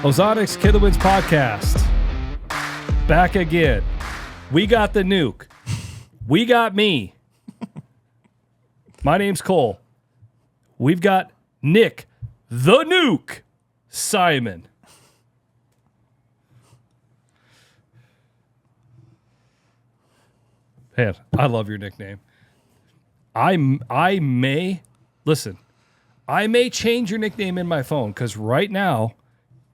Ozonics Killerwinds podcast. Back again. We got the nuke. We got me. My name's Cole. We've got Nick, the nuke, Simon. Man, I love your nickname. I may change your nickname in my phone because right now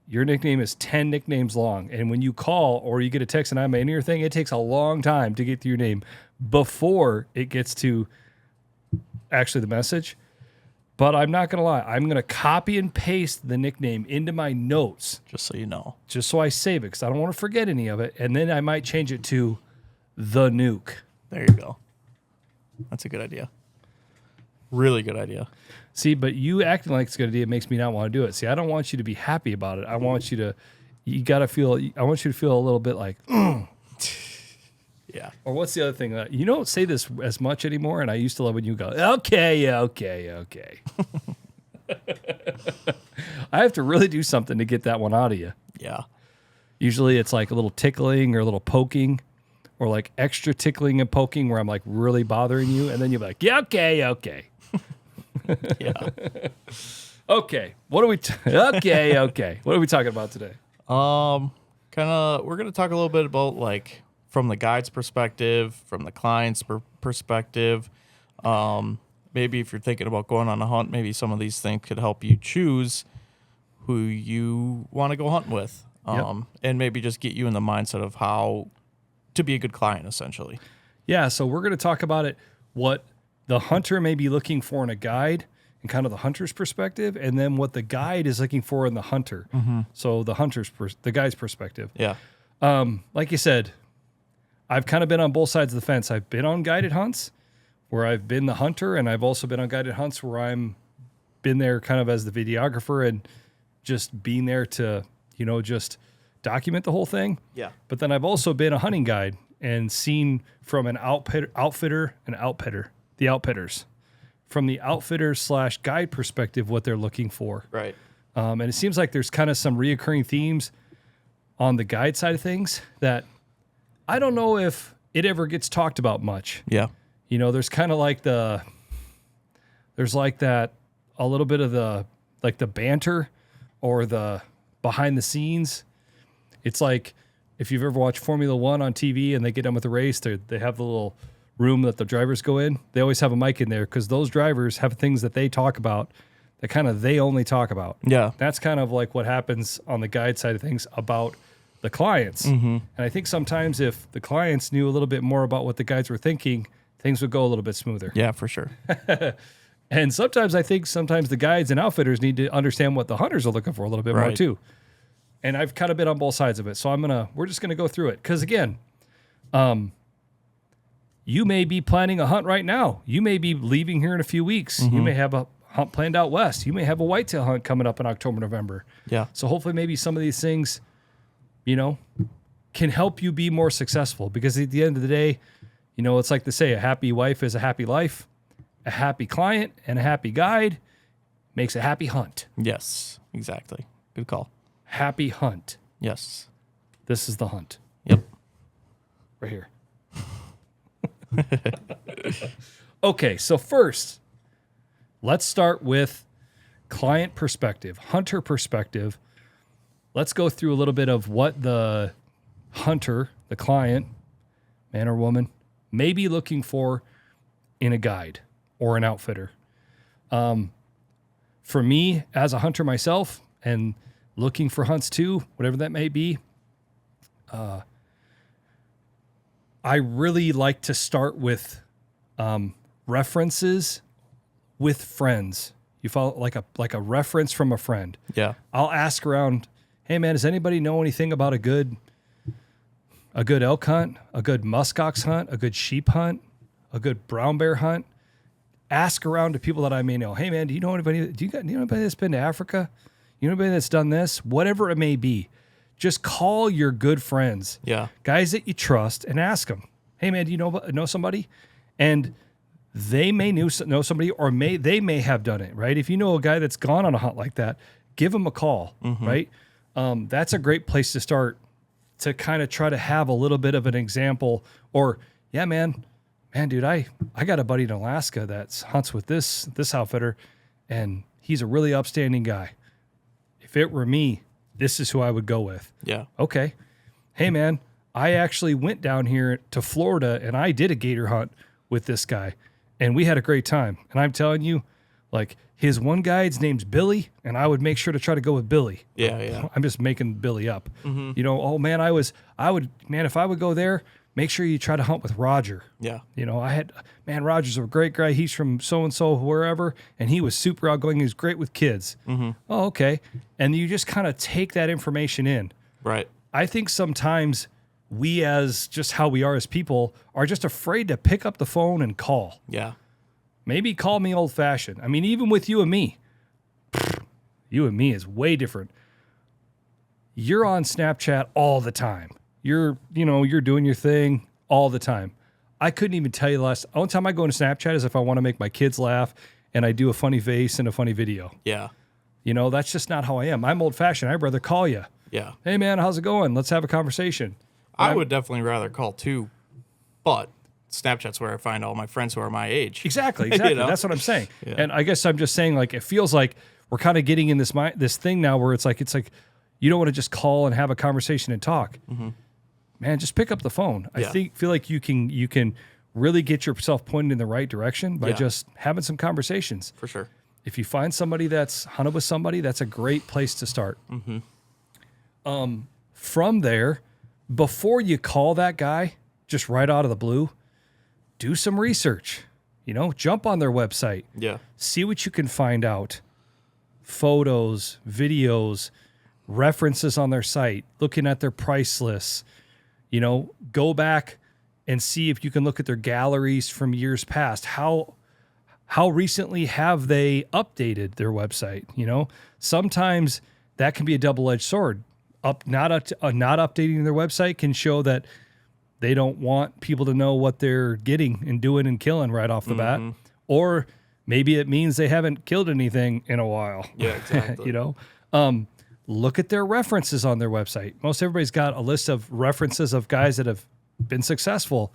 your nickname is 10 nicknames long. And when you call or you get a text and I'm in your thing, it takes a long time to get to your name before it gets to actually the message. But I'm not going to lie. I'm going to copy and paste the nickname into my notes. Just so you know. Just so I save it because I don't want to forget any of it. And then I might change it to the nuke. There you go. That's a good idea. Really good idea. See, but you acting like it's a good idea makes me not want to do it. See, I don't want you to be happy about it. I want you to, I want you to feel a little bit like, Yeah. Or what's the other thing? You don't say this as much anymore, and I used to love when you go, okay. I have to really do something to get that one out of you. Yeah. Usually it's like a little tickling or a little poking or like extra tickling and poking where I'm like really bothering you, and then you're like, yeah, okay. Yeah. Okay. What are we okay. What are we talking about today? We're going to talk a little bit about like from the guide's perspective, from the client's perspective. Maybe if you're thinking about going on a hunt, maybe some of these things could help you choose who you want to go hunting with. And maybe just get you in the mindset of how to be a good client, essentially. Yeah, so we're going to talk about it, what the hunter may be looking for in a guide and kind of the hunter's perspective, and then what the guide is looking for in the hunter. Mm-hmm. So the guide's perspective. Yeah. Like you said, I've kind of been on both sides of the fence. I've been on guided hunts where I've been the hunter, and I've also been on guided hunts where I'm been there kind of as the videographer and just being there to, just document the whole thing. Yeah. But then I've also been a hunting guide and seen from an outfitter, the outfitters, from the outfitter / guide perspective, what they're looking for. Right. And it seems like there's kind of some reoccurring themes on the guide side of things that I don't know if it ever gets talked about much. Yeah. There's kind of like there's like that, a little bit of the banter or the behind the scenes. It's like if you've ever watched Formula One on TV and they get done with the race, they have the little room that the drivers go in. They always have a mic in there because those drivers have things that they talk about that kind of they only talk about. Yeah. That's kind of like what happens on the guide side of things about the clients. Mm-hmm. And I think sometimes if the clients knew a little bit more about what the guides were thinking, things would go a little bit smoother. Yeah, for sure. And sometimes I think the guides and outfitters need to understand what the hunters are looking for a little bit more too. And I've kind of been on both sides of it. So we're just going to go through it. Because again, you may be planning a hunt right now. You may be leaving here in a few weeks. Mm-hmm. You may have a hunt planned out west. You may have a whitetail hunt coming up in October, November. Yeah. So hopefully maybe some of these things, can help you be more successful. Because at the end of the day, it's like they say, a happy wife is a happy life. A happy client and a happy guide makes a happy hunt. Yes, exactly. Good call. Happy hunt. Yes. This is the hunt. Yep. Right here. Okay, so first, let's start with client perspective, hunter perspective. Let's go through a little bit of what the hunter, the client, man or woman, may be looking for in a guide or an outfitter. For me, as a hunter myself, and looking for hunts too, whatever that may be, I really like to start with references with friends. You follow like a reference from a friend. Yeah. I'll ask around, hey man, does anybody know anything about a good elk hunt, a good muskox hunt, a good sheep hunt, a good brown bear hunt? Ask around to people that I may know. Hey man, do you know anybody? Do you know anybody that's been to Africa? You know anybody that's done this? Whatever it may be, just call your good friends, guys that you trust, and ask them. Hey man, do you know somebody? And they may know somebody, or they may have done it. Right? If you know a guy that's gone on a hunt like that, give them a call. Mm-hmm. Right? That's a great place to start to kind of try to have a little bit of an example. Or, yeah, man, dude, I got a buddy in Alaska that hunts with this outfitter, and he's a really upstanding guy. If it were me, this is who I would go with. Yeah. Okay. Hey, man, I actually went down here to Florida and I did a gator hunt with this guy, and we had a great time. And I'm telling you, like, his one guide's name's Billy, and I would make sure to try to go with Billy. Yeah. I'm just making Billy up. You know, oh man, I would, if I would go there, make sure you try to hunt with Roger. Yeah. You know, Roger's a great guy. He's from so-and-so, wherever, and he was super outgoing. He was great with kids. Oh, okay. And you just kind of take that information in. Right. I think sometimes we, as just how we are as people, are just afraid to pick up the phone and call. Yeah. Maybe call me old-fashioned. I mean, even with you and me, you and me is way different. You're on Snapchat all the time. You're doing your thing all the time. I couldn't even tell you the only time I go into Snapchat is if I want to make my kids laugh and I do a funny face and a funny video. Yeah. You know, that's just not how I am. I'm old-fashioned. I'd rather call you. Yeah. Hey, man, how's it going? Let's have a conversation. I would definitely rather call too, but Snapchat's where I find all my friends who are my age. Exactly. You know? That's what I'm saying. Yeah. And I guess I'm just saying, like, it feels like we're kind of getting in this thing now where it's like you don't want to just call and have a conversation and talk. Man, just pick up the phone. Yeah. I feel like you can really get yourself pointed in the right direction by just having some conversations. For sure. If you find somebody that's hunted with somebody, that's a great place to start. From there, before you call that guy, just right out of the blue, do some research. You know, jump on their website. Yeah. See what you can find out. Photos, videos, references on their site, looking at their price lists. You know, go back and see if you can look at their galleries from years past. How recently have they updated their website? You know, sometimes that can be a double-edged sword. Not updating their website can show that they don't want people to know what they're getting and doing and killing right off the bat. Or maybe it means they haven't killed anything in a while. Yeah, exactly. You know, look at their references on their website. Most everybody's got a list of references of guys that have been successful.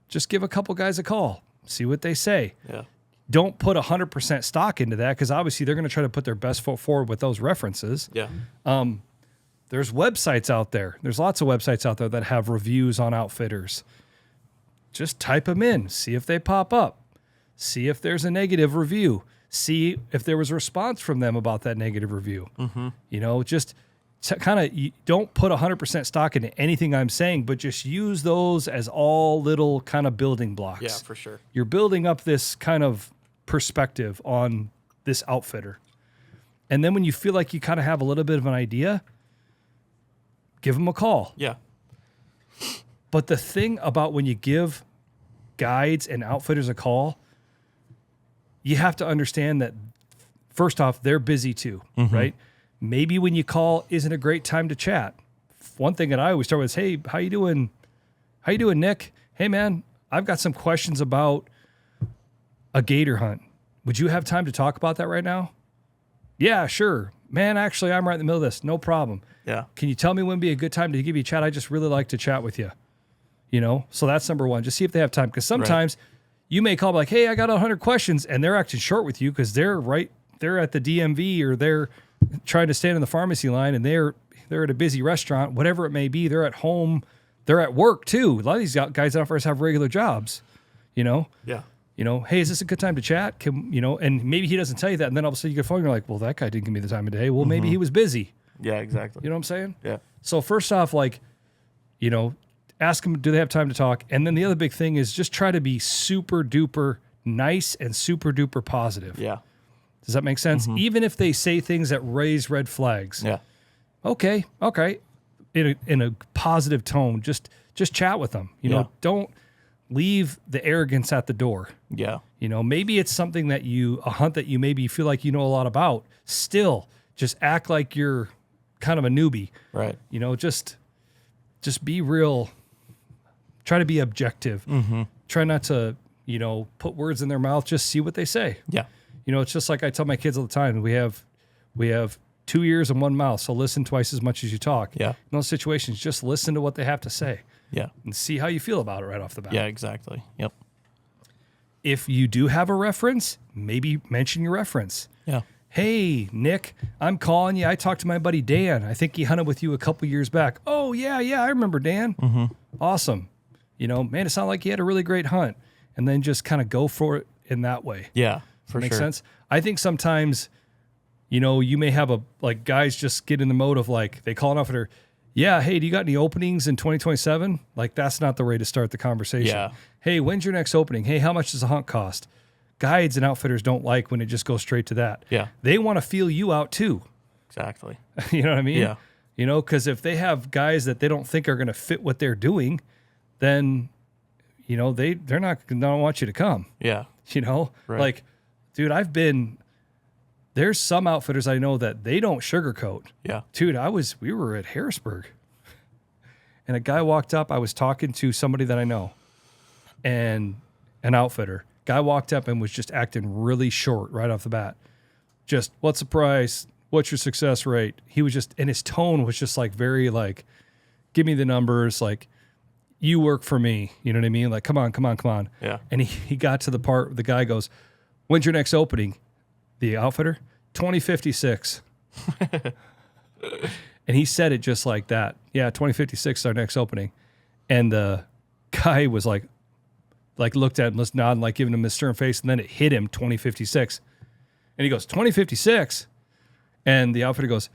Just give a couple guys a call, see what they say. Yeah. Don't put 100% stock into that, because obviously they're going to try to put their best foot forward with those references. Yeah. There's websites out there. There's lots of websites out there that have reviews on outfitters. Just type them in, see if they pop up. See if there's a negative review. See if there was a response from them about that negative review. You know, just kind of don't put 100% stock into anything I'm saying, but just use those as all little kind of building blocks. Yeah, for sure. You're building up this kind of perspective on this outfitter. And then when you feel like you kind of have a little bit of an idea, give them a call. Yeah. But the thing about when you give guides and outfitters a call, you have to understand that, first off, they're busy too, right? Maybe when you call isn't a great time to chat. One thing that I always start with is, hey, how you doing? How you doing, Nick? Hey, man, I've got some questions about a gator hunt. Would you have time to talk about that right now? Yeah, sure. Man, actually, I'm right in the middle of this. No problem. Yeah. Can you tell me when would be a good time to give you a chat? I just really like to chat with you. You know, so that's number one. Just see if they have time. Because sometimes you may call like, hey, I got 100 questions, and they're acting short with you because they're at the DMV, or they're trying to stand in the pharmacy line, and they're at a busy restaurant, whatever it may be. They're at home. They're at work too. A lot of these guys out there have regular jobs, you know? Yeah. You know, hey, is this a good time to chat? And maybe he doesn't tell you that. And then all of a sudden you get a phone, you're like, well, that guy didn't give me the time of day. Well, maybe he was busy. Yeah, exactly. You know what I'm saying? Yeah. So first off, like, you know, ask them, do they have time to talk? And then the other big thing is just try to be super duper nice and super duper positive. Yeah. Does that make sense? Even if they say things that raise red flags. Yeah. Okay. In a positive tone, just chat with them. You know, don't leave the arrogance at the door. Yeah. You know, maybe it's something a hunt that you maybe feel like you know a lot about. Still, just act like you're kind of a newbie. Right. You know, just be real. Try to be objective. Try not to, you know, put words in their mouth. Just see what they say. Yeah. You know, it's just like I tell my kids all the time. We have 2 ears and one mouth, so listen twice as much as you talk. Yeah. In those situations, just listen to what they have to say Yeah. and see how you feel about it right off the bat. Yeah, exactly. Yep. If you do have a reference, maybe mention your reference. Yeah. Hey, Nick, I'm calling you. I talked to my buddy Dan. I think he hunted with you a couple years back. Oh, yeah, I remember Dan. Mm-hmm. Awesome. Man, it sounded like you had a really great hunt. And then just kind of go for it in that way. Yeah, for Makes sure. sense? I think sometimes, you may have guys just get in the mode of they call an outfitter, yeah, hey, do you got any openings in 2027? That's not the way to start the conversation. Yeah. Hey, when's your next opening? Hey, how much does a hunt cost? Guides and outfitters don't like when it just goes straight to that. Yeah. They want to feel you out too. Exactly. You know what I mean? Yeah. Because if they have guys that they don't think are going to fit what they're doing, then, they're not going to want you to come. Yeah. Right. Dude, there's some outfitters I know that they don't sugarcoat. Yeah. Dude, we were at Harrisburg and a guy walked up. I was talking to somebody that I know and an outfitter. Guy walked up and was just acting really short right off the bat. Just, what's the price? What's your success rate? He was just, and his tone was just very give me the numbers. You work for me. You know what I mean? Come on. Yeah. And he got to the part, the guy goes, when's your next opening? The outfitter, 2056. And he said it just like that. Yeah, 2056 is our next opening. And the guy was looked at him, nodding, giving him a stern face, and then it hit him 2056. And he goes, 2056? And the outfitter goes,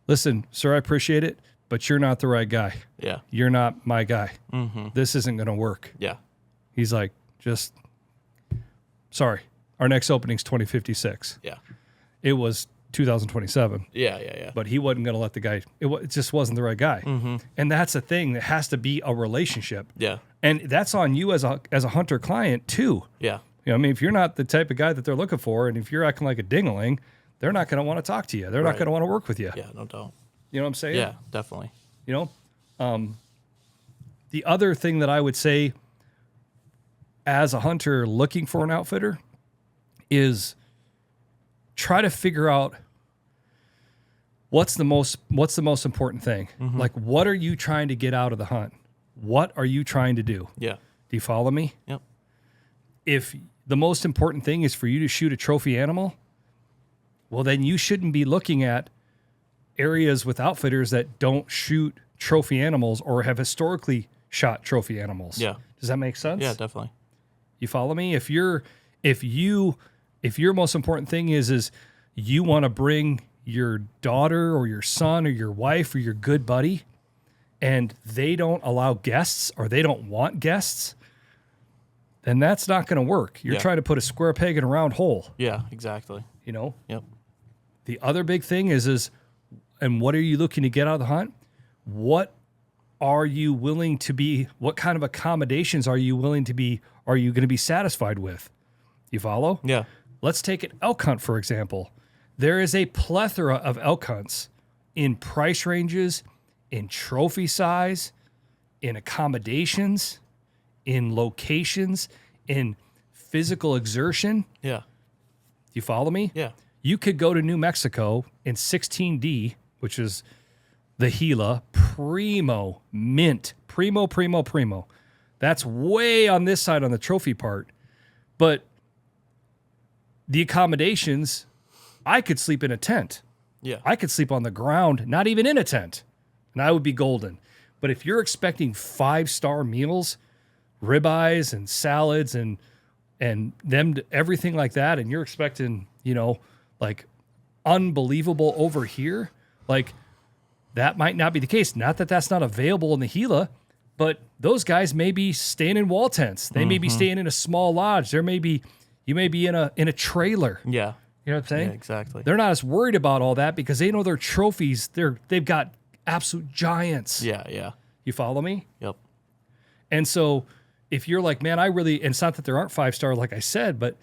listen, sir, I appreciate it, but you're not the right guy. Yeah. You're not my guy. Mm-hmm. This isn't going to work. Yeah. He's like, just, sorry, our next opening's 2056. Yeah. It was 2027. Yeah. But he wasn't going to let the guy, it just wasn't the right guy. Mm-hmm. And that's the thing. That has to be a relationship. Yeah. And that's on you as a hunter client too. Yeah. If you're not the type of guy that they're looking for, and if you're acting like a dingling, they're not going to want to talk to you. They're not going to want to work with you. Yeah, no doubt. You know what I'm saying? Yeah, definitely. The other thing that I would say as a hunter looking for an outfitter is try to figure out what's the most important thing. Mm-hmm. What are you trying to get out of the hunt? What are you trying to do? Yeah. Do you follow me? Yep. If the most important thing is for you to shoot a trophy animal, well, then you shouldn't be looking at areas with outfitters that don't shoot trophy animals or have historically shot trophy animals. Yeah. Does that make sense? Yeah, definitely. You follow me? If your most important thing is you want to bring your daughter or your son or your wife or your good buddy, and they don't allow guests or they don't want guests, then that's not going to work. You're trying to put a square peg in a round hole. Yeah, exactly. Yep. The other big thing is, and what are you looking to get out of the hunt? What are you willing to be, what kind of accommodations are you going to be satisfied with? You follow? Yeah. Let's take an elk hunt, for example. There is a plethora of elk hunts in price ranges, in trophy size, in accommodations, in locations, in physical exertion. Yeah. You follow me? Yeah. You could go to New Mexico in 16D, which is the Gila, primo, mint, primo. That's way on this side on the trophy part. But the accommodations, I could sleep in a tent. Yeah. I could sleep on the ground, not even in a tent, and I would be golden. But if you're expecting 5-star meals, ribeyes and salads and them everything like that, and you're expecting, unbelievable over here, that might not be the case. Not that that's not available in the Gila, but those guys may be staying in wall tents. They may be staying in a small lodge. You may be in a trailer. Yeah. You know what I'm saying? Yeah, exactly. They're not as worried about all that because they know their trophies. They've got absolute giants. Yeah. You follow me? Yep. And so if you're like, man, and it's not that there aren't 5-star, like I said, but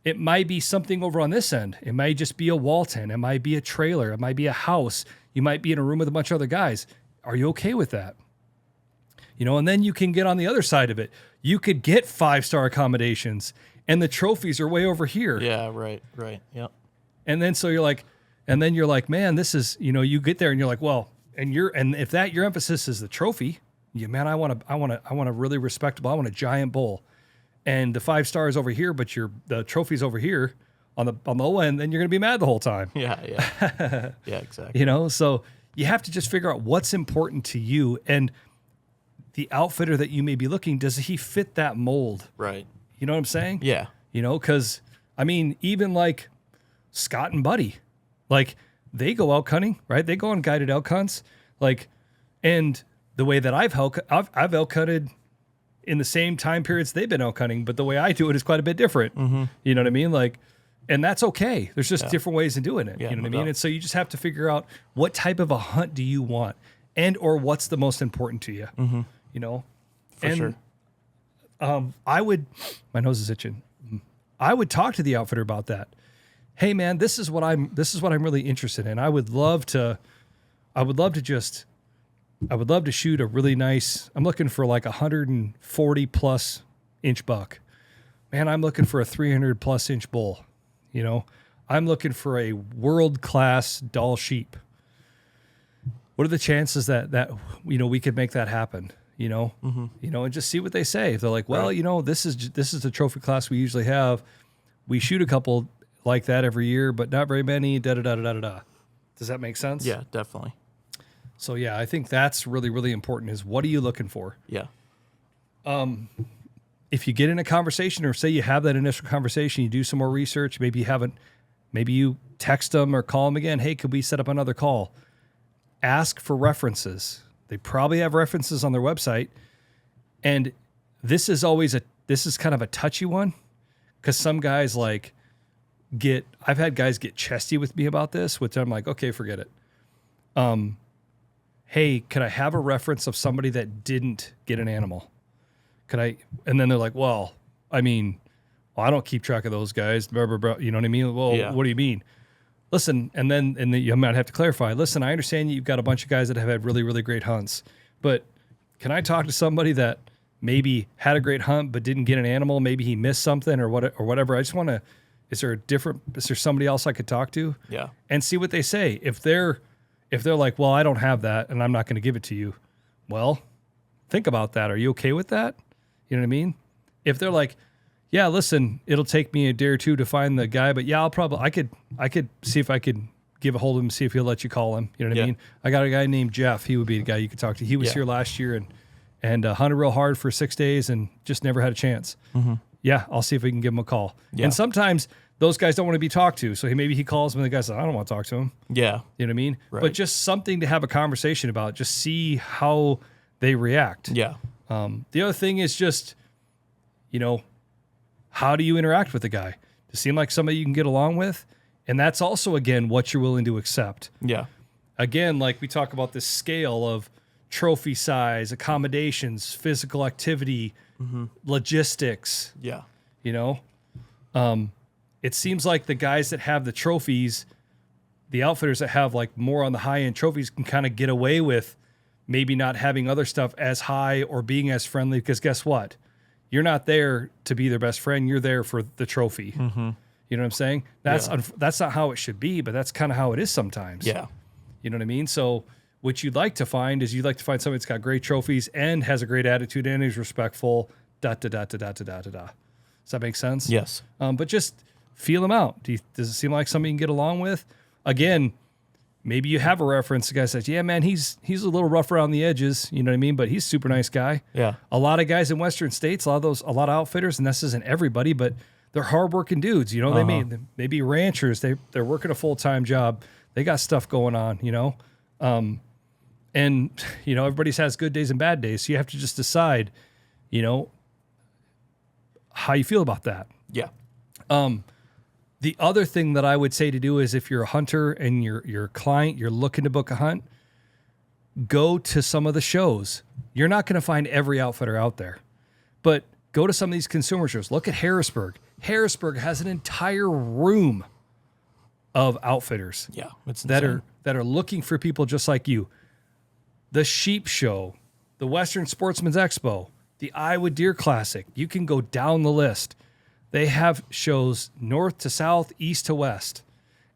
it might be something over on this end. It might just be a wall tent. It might be a trailer. It might be a house. You might be in a room with a bunch of other guys. Are you okay with that? And then you can get on the other side of it. You could get 5-star accommodations and the trophies are way over here. Yeah, right. Yep. And then so you're like, And then you're like, man, this is, you get there and you're like, well, and if that your emphasis is the trophy, man, I want a really respectable, I want a giant bull, and the 5 stars over here, but the trophy's over here on the low end, then you're gonna be mad the whole time. Yeah, yeah, exactly. So you have to just figure out what's important to you, and the outfitter that you may be looking, does he fit that mold? Right. You know what I'm saying? Yeah. Because even like Scott and Buddy, like they go elk hunting, right? They go on guided elk hunts, like, and the way that I've elk hunted in the same time periods they've been elk hunting, but the way I do it is quite a bit different. Mm-hmm. You know what I mean? Like, and that's okay. There's just different ways of doing it. Yeah, you know what I no mean? doubt. And so you just have to figure out what type of a hunt do you want, and or what's the most important to you. Mm-hmm. For and sure. my nose is itching. I would talk to the outfitter about that. Hey man, this is what I'm really interested in. I would love to shoot a really nice, I'm looking for like 140 plus inch buck. Man, I'm looking for a 300 plus inch bull. I'm looking for a world-class doll sheep. What are the chances that we could make that happen? And just see what they say. If they're like, well, Right. this is the trophy class we usually have. We shoot a couple like that every year, but not very many. Da da da da da da. Does that make sense? Yeah, definitely. So yeah, I think that's really, really important. Is what are you looking for? Yeah. If you get in a conversation, or say you have that initial conversation, you do some more research. Maybe you text them or call them again. Hey, could we set up another call? Ask for references. They probably have references on their website. And this is kind of a touchy one, because some guys I've had guys get chesty with me about this, which I'm like, okay, forget it. Hey, can I have a reference of somebody that didn't get an animal? And then they're like, well, I don't keep track of those guys. Blah, blah, blah. You know what I mean? Well, Yeah. What do you mean? Listen, and then you might have to clarify. Listen, I understand you've got a bunch of guys that have had really, really great hunts, but can I talk to somebody that maybe had a great hunt but didn't get an animal? Maybe he missed something or whatever. I just want to. Is there somebody else I could talk to? Yeah. And see what they say. If they're like, well, I don't have that, and I'm not going to give it to you. Well, think about that. Are you okay with that? You know what I mean? If they're like, yeah, listen, it'll take me a day or two to find the guy, but yeah, I could see if I could give a hold of him, see if he'll let you call him. You know what I mean? I got a guy named Jeff. He would be the guy you could talk to. He was here last year and hunted real hard for 6 days and just never had a chance. Mm-hmm. Yeah, I'll see if we can give him a call. Yeah. And sometimes those guys don't want to be talked to. So maybe he calls him and the guy says, I don't want to talk to him. Yeah. You know what I mean? Right. But just something to have a conversation about. Just see how they react. Yeah. The other thing is just, how do you interact with the guy? To seem like somebody you can get along with? And that's also, again, what you're willing to accept. Yeah. Again, like we talk about this scale of trophy size, accommodations, physical activity, logistics. Yeah. It seems like the guys that have the trophies, the outfitters that have like more on the high end trophies, can kind of get away with maybe not having other stuff as high or being as friendly, because guess what? You're not there to be their best friend. You're there for the trophy. Mm-hmm. You know what I'm saying? That's not how it should be, but that's kind of how it is sometimes. Yeah. You know what I mean? So what you'd like to find is somebody that's got great trophies and has a great attitude and is respectful. Da da da da da da da da. Does that make sense? Yes. But just feel them out. Does it seem like somebody you can get along with? Again, maybe you have a reference. The guy says, yeah, man, he's a little rough around the edges. You know what I mean? But he's a super nice guy. Yeah. A lot of guys in Western states, a lot of outfitters, and this isn't everybody, but they're hardworking dudes. They may be ranchers. They're working a full-time job. They got stuff going on, and everybody has good days and bad days. So you have to just decide, how you feel about that. Yeah. The other thing that I would say to do is, if you're a hunter and you're a client, you're looking to book a hunt, go to some of the shows. You're not going to find every outfitter out there, but go to some of these consumer shows. Look at Harrisburg. Harrisburg has an entire room of outfitters Yeah. It's that insane. are looking for people just like you. The Sheep Show, the Western Sportsman's Expo, the Iowa Deer Classic. You can go down the list. They have shows north to south, east to west.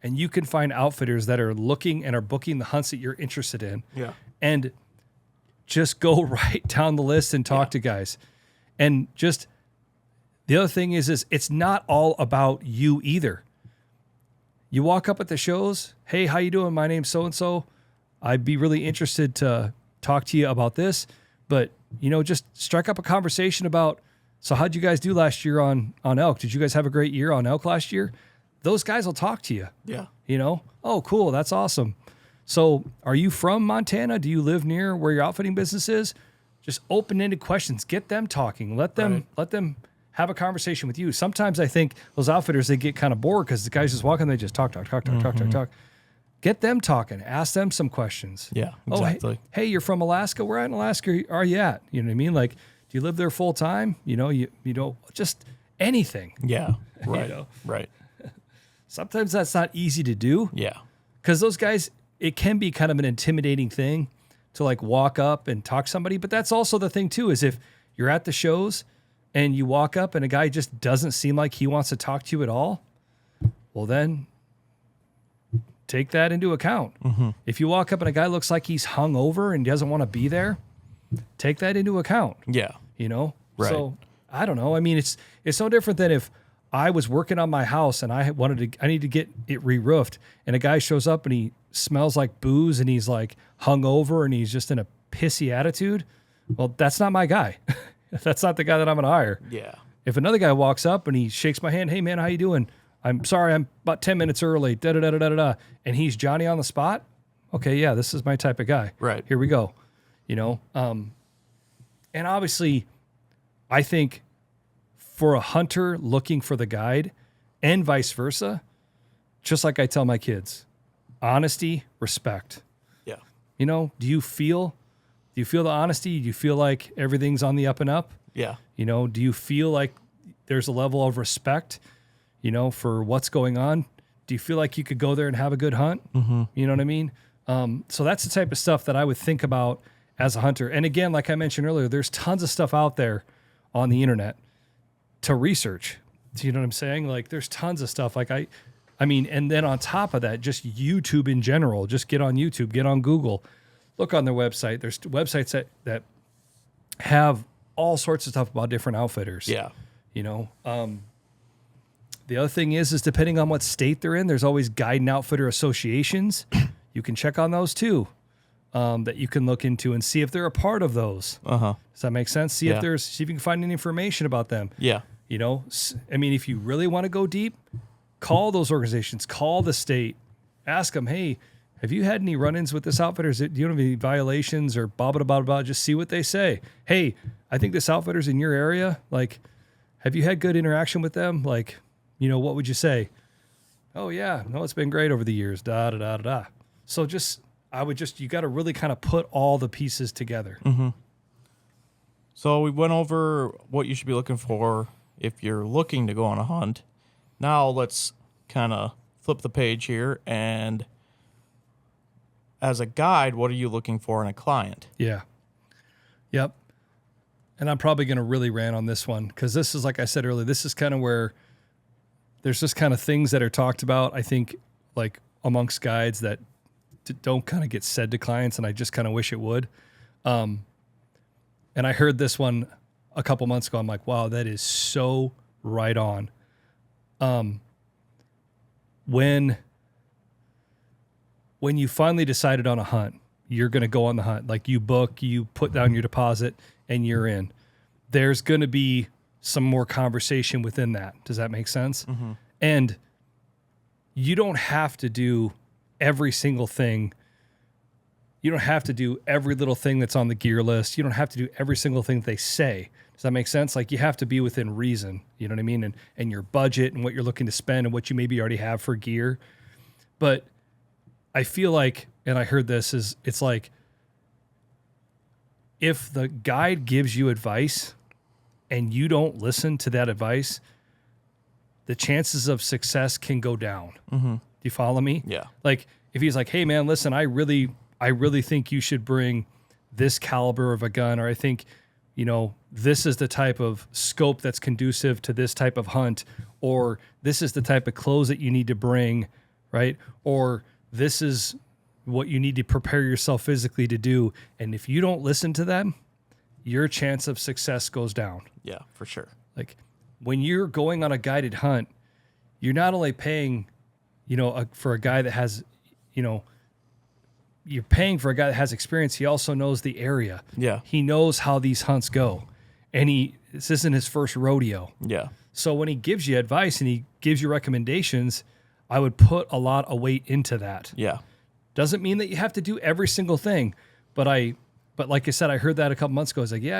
and you can find outfitters that are looking and are booking the hunts that you're interested in. Yeah. And just go right down the list and talk to guys. And just the other thing is it's not all about you either. You walk up at the shows, hey, how you doing? My name's so-and-so. I'd be really interested to talk to you about this. But, just strike up a conversation about, so how'd you guys do last year on elk? Did you guys have a great year on elk last year? Those guys will talk to you. Yeah. Oh, cool. That's awesome. So are you from Montana? Do you live near where your outfitting business is? Just open-ended questions. Get them talking. Let them have a conversation with you. Sometimes I think those outfitters, they get kind of bored because the guys just walk in, they just talk. Get them talking. Ask them some questions. Yeah, exactly. Oh, hey, you're from Alaska? Where in Alaska are you at? You know what I mean? Like, do you live there full time? Just anything. Yeah, right, right. Sometimes that's not easy to do. Yeah. Because those guys, it can be kind of an intimidating thing to like walk up and talk to somebody. But that's also the thing too, is if you're at the shows and you walk up and a guy just doesn't seem like he wants to talk to you at all, well then take that into account. If you walk up and a guy looks like he's hung over and doesn't want to be there, take that into account. Yeah. Right. So I don't know. I mean, it's no different than if I was working on my house and I need to get it re-roofed, and a guy shows up and he smells like booze and he's like hung over and he's just in a pissy attitude. Well, that's not my guy. That's not the guy that I'm going to hire. Yeah. If another guy walks up and he shakes my hand, hey man, how you doing? I'm sorry, I'm about 10 minutes early, and he's Johnny on the spot. Okay, yeah, this is my type of guy. Right. Here we go. And obviously I think for a hunter looking for the guide and vice versa, just like I tell my kids, honesty, respect. Yeah. Do you feel the honesty? Do you feel like everything's on the up and up? Yeah. Do you feel like there's a level of respect, for what's going on? Do you feel like you could go there and have a good hunt? You know what I mean? So that's the type of stuff that I would think about as a hunter. And again, like I mentioned earlier, there's tons of stuff out there on the internet to research. Do you know what I'm saying? Like there's tons of stuff. Like I mean, and then on top of that, just YouTube in general, just get on YouTube, get on Google, look on their website. There's websites that have all sorts of stuff about different outfitters. Yeah. The other thing is depending on what state they're in, there's always guide and outfitter associations. You can check on those too, that you can look into and see if they're a part of those. Does that make sense? See if you can find any information about them. Yeah. I mean, if you really want to go deep, call those organizations, call the state, ask them, hey, have you had any run-ins with this outfitter? Do you have any violations or blah, blah, blah, blah? Just see what they say. Hey, I think this outfitter's in your area. Like, have you had good interaction with them? Like, what would you say? Oh, yeah. No, it's been great over the years. Da, da, da, da, da. So you got to really kind of put all the pieces together. So we went over what you should be looking for if you're looking to go on a hunt. Now let's kind of flip the page here, and as a guide, what are you looking for in a client? Yeah. Yep. And I'm probably going to really rant on this one because this is, like I said earlier, this is kind of where there's just kind of things that are talked about, I think, like amongst guides that don't kind of get said to clients, and I just kind of wish it would. And I heard this one a couple months ago. I'm like, wow, that is so right on. When you finally decided on a hunt, you're going to go on the hunt. Like you book, you put down your deposit, and you're in. There's going to be some more conversation within that. Does that make sense? And you don't have to do every single thing. You don't have to do every little thing that's on the gear list. You don't have to do every single thing that they say. Does that make sense? Like you have to be within reason, you know what I mean? And your budget and what you're looking to spend and what you maybe already have for gear. But I feel like, and I heard this, it's like if the guide gives you advice and you don't listen to that advice, the chances of success can go down. Do you follow me? Yeah. Like if he's like, hey man, listen, I really think you should bring this caliber of a gun, or I think, this is the type of scope that's conducive to this type of hunt, or this is the type of clothes that you need to bring right? Or this is what you need to prepare yourself physically to do. And if you don't listen to them, your chance of success goes down. Yeah, for sure. Like when you're going on a guided hunt, you're not only paying, for a guy that has, you're paying for a guy that has experience. He also knows the area. Yeah. He knows how these hunts go. And this isn't his first rodeo. Yeah. So when he gives you advice and he gives you recommendations, I would put a lot of weight into that. Yeah. Doesn't mean that you have to do every single thing. But like I said, I heard that a couple months ago. I was like, yeah,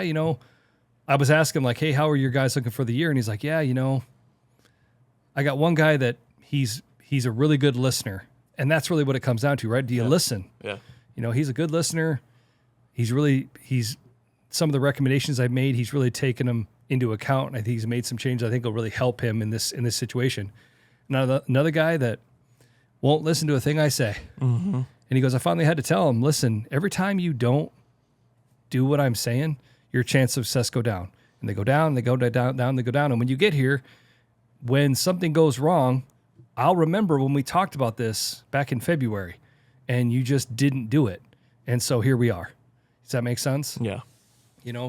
I was asking like, hey, how are your guys looking for the year? And he's like, yeah, I got one guy that he's a really good listener. And that's really what it comes down to, right? Do you listen? Yeah. He's a good listener. He's some of the recommendations I've made, he's really taken them into account. And I think he's made some changes I think will really help him in this situation. Now, another guy that won't listen to a thing I say. Mm-hmm. And he goes, I finally had to tell him, listen, every time you don't do what I'm saying, your chance of success go down. And they go down, they go down, they go down. And when you get here, when something goes wrong, I'll remember when we talked about this back in February and you just didn't do it. And so here we are. Does that make sense? Yeah.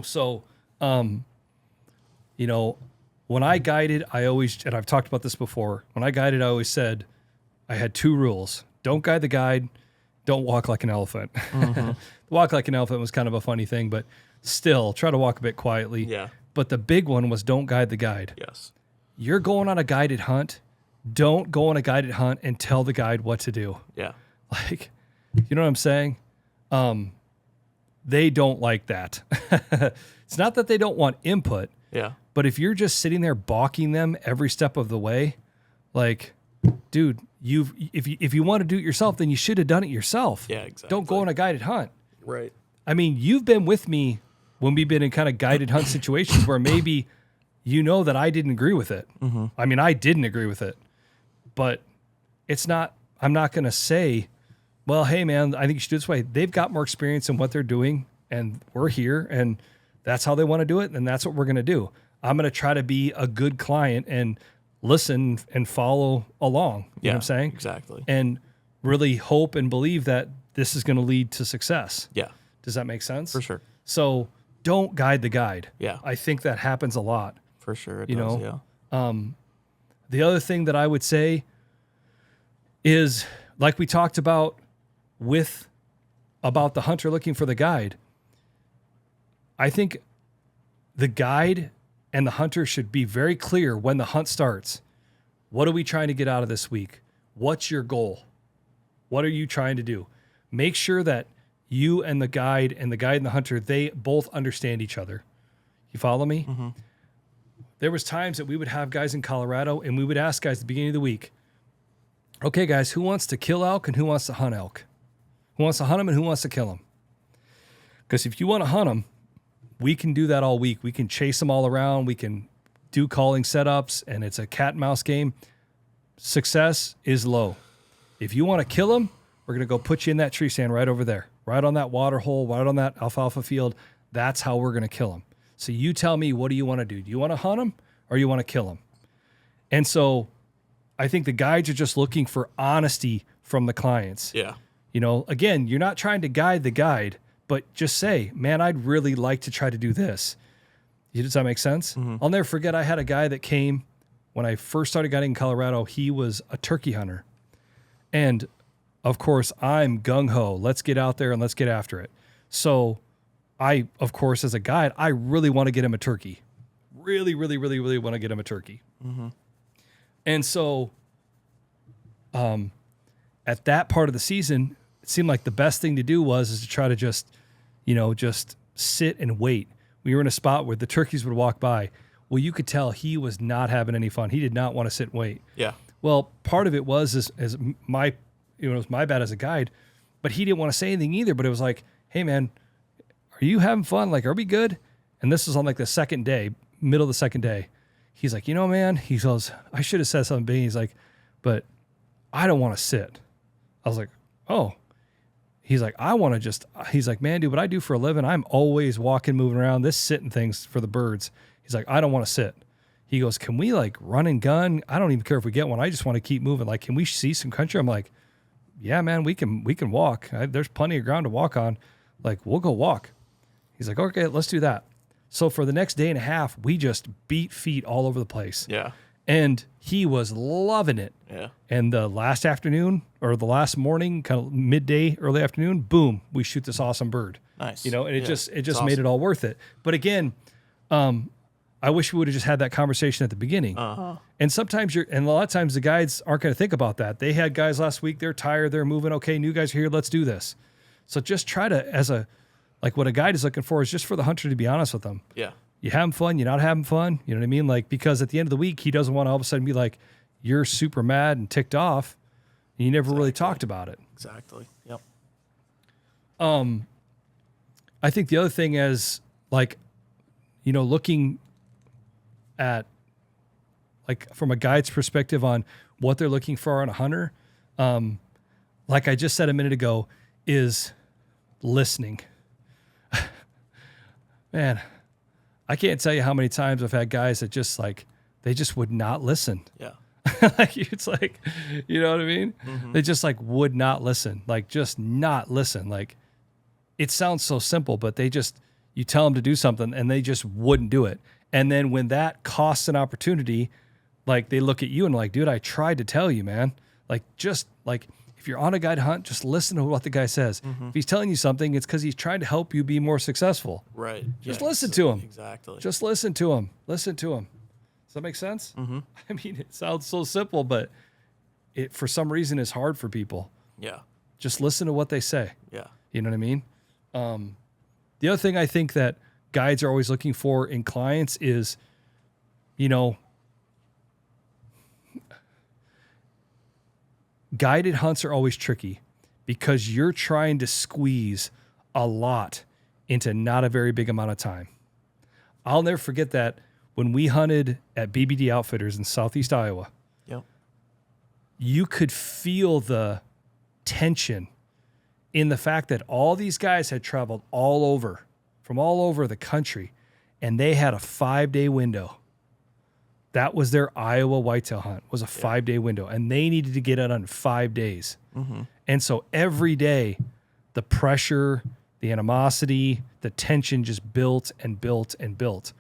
So, when I guided, and I've talked about this before, when I guided, I always said I had 2 rules. Don't guide the guide. Don't walk like an elephant. Mm-hmm. Walk like an elephant was kind of a funny thing, but still try to walk a bit quietly. Yeah. But the big one was don't guide the guide. Yes. You're going on a guided hunt. Don't go on a guided hunt and tell the guide what to do. Yeah. Like, you know what I'm saying? They don't like that. It's not that they don't want input. Yeah. But if you're just sitting there balking them every step of the way, like, dude, if you want to do it yourself, then you should have done it yourself. Yeah, exactly. Don't go on a guided hunt. Right. I mean, you've been with me when we've been in kind of guided hunt situations where maybe that I didn't agree with it. Mm-hmm. I mean, I didn't agree with it. But I'm not going to say, well, hey, man, I think you should do it this way. They've got more experience in what they're doing, and we're here, and that's how they want to do it, and that's what we're going to do. I'm going to try to be a good client and listen and follow along. You know what I'm saying? Exactly. And really hope and believe that this is going to lead to success. Yeah. Does that make sense? For sure. So don't guide the guide. Yeah. I think that happens a lot. For sure it does, yeah. The other thing that I would say is, like we talked about about the hunter looking for the guide, I think the guide and the hunter should be very clear when the hunt starts. What are we trying to get out of this week? What's your goal? What are you trying to do? Make sure that you and the guide and the hunter, they both understand each other. You follow me? Mm-hmm. There was times that we would have guys in Colorado and we would ask guys at the beginning of the week, okay, guys, who wants to kill elk and who wants to hunt elk? Who wants to hunt them and who wants to kill them? Because if you want to hunt them, we can do that all week. We can chase them all around. We can do calling setups, and it's a cat and mouse game. Success is low. If you want to kill them, we're going to go put you in that tree stand right over there, right on that water hole, right on that alfalfa field. That's how we're going to kill them. So you tell me, what do you want to do? Do you want to hunt them or you want to kill them? And so I think the guides are just looking for honesty from the clients. Yeah. Again, you're not trying to guide the guide, but just say, man, I'd really like to try to do this. Does that make sense? Mm-hmm. I'll never forget, I had a guy that came when I first started guiding in Colorado. He was a turkey hunter. And of course, I'm gung-ho. Let's get out there and let's get after it. So I, of course, as a guide, I really want to get him a turkey. Really, really, really, really want to get him a turkey. Mm-hmm. And so at that part of the season, it seemed like the best thing to do is to try to just sit and wait. We were in a spot where the turkeys would walk by. Well, you could tell he was not having any fun. He did not want to sit and wait. Yeah. Well, part of it was my it was my bad as a guide, but he didn't want to say anything either. But it was like, hey man, are you having fun? Like, are we good? And this was on like the second day, middle of the second day. He's like, man, he goes, I should have said something big. He's like, but I don't want to sit. I was like, oh. He's like, he's like, man, dude, what I do for a living, I'm always walking, moving around, this sitting things for the birds. He's like, I don't want to sit. he goes, can we like run and gun? I don't even care if we get one. I just want to keep moving. Like, can we see some country? I'm like, yeah, man, we can walk. There's plenty of ground to walk on. Like, we'll go walk. He's like, okay, let's do that. So for the next day and a half, we just beat feet all over the place. Yeah. And he was loving it. Yeah. And the last afternoon or the last morning, kind of midday, early afternoon, boom, we shoot this awesome bird. Nice. You know, and it just awesome. made it all worth it. But again, I wish we would have just had that conversation at the beginning. And sometimes and a lot of times the guides aren't going to think about that. They had guys last week, they're tired, they're moving. Okay, new guys are here, let's do this. So just try to, like what a guide is looking for is just for the hunter to be honest with them. Yeah. You having fun? You're not having fun? You know what I mean? Like, because at the end of the week, he doesn't want to all of a sudden be like, you're super mad and ticked off. And you never really talked about it. Exactly. Yep. I think the other thing is like, you know, looking at like from a guide's perspective on what they're looking for on a hunter, like I just said a minute ago, is listening. Man, I can't tell you how many times I've had guys that just like, they just would not listen. Yeah. Like, it's like, you know what I mean? Mm-hmm. They just like would not listen, like just not listen. Like it sounds so simple, but you tell them to do something and they just wouldn't do it. And then when that costs an opportunity, like they look at you and like, dude, I tried to tell you, man. Like, just like, if you're on a guide hunt, just listen to what the guy says. If he's telling you something, it's because he's trying to help you be more successful. Right. Just listen to him. Exactly. Just listen to him. Listen to him. Does that make sense? Mm-hmm. I mean, it sounds so simple, but it for some reason is hard for people. Yeah. Just listen to what they say. Yeah. You know what I mean? The other thing I think that guides are always looking for in clients is, you know, guided hunts are always tricky because you're trying to squeeze a lot into not a very big amount of time. I'll never forget that when we hunted at BBD Outfitters in Southeast Iowa, Yep. you could feel the tension in the fact that all these guys had traveled from all over the country, and they had a 5-day window. That was their Iowa whitetail hunt, was a 5-day window, and they needed to get it on 5 days. Mm-hmm. And so every day, the pressure, the animosity, the tension just built and built and built.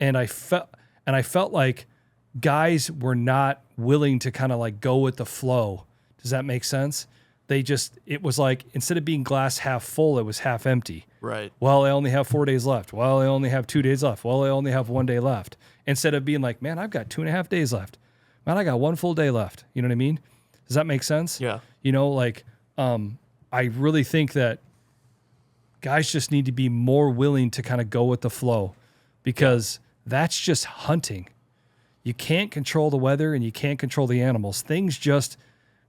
And I felt like guys were not willing to kind of like go with the flow. Does that make sense? It was like, instead of being glass half full, it was half empty. Right. Well, I only have 4 days left. Well, I only have 2 days left. Well, I only have 1 day left. Instead of being like, man, I've got 2.5 days left. Man, I got 1 full day left. You know what I mean? Does that make sense? Yeah. You know, like, I really think that guys just need to be more willing to kind of go with the flow, because that's just hunting. You can't control the weather and you can't control the animals. Things just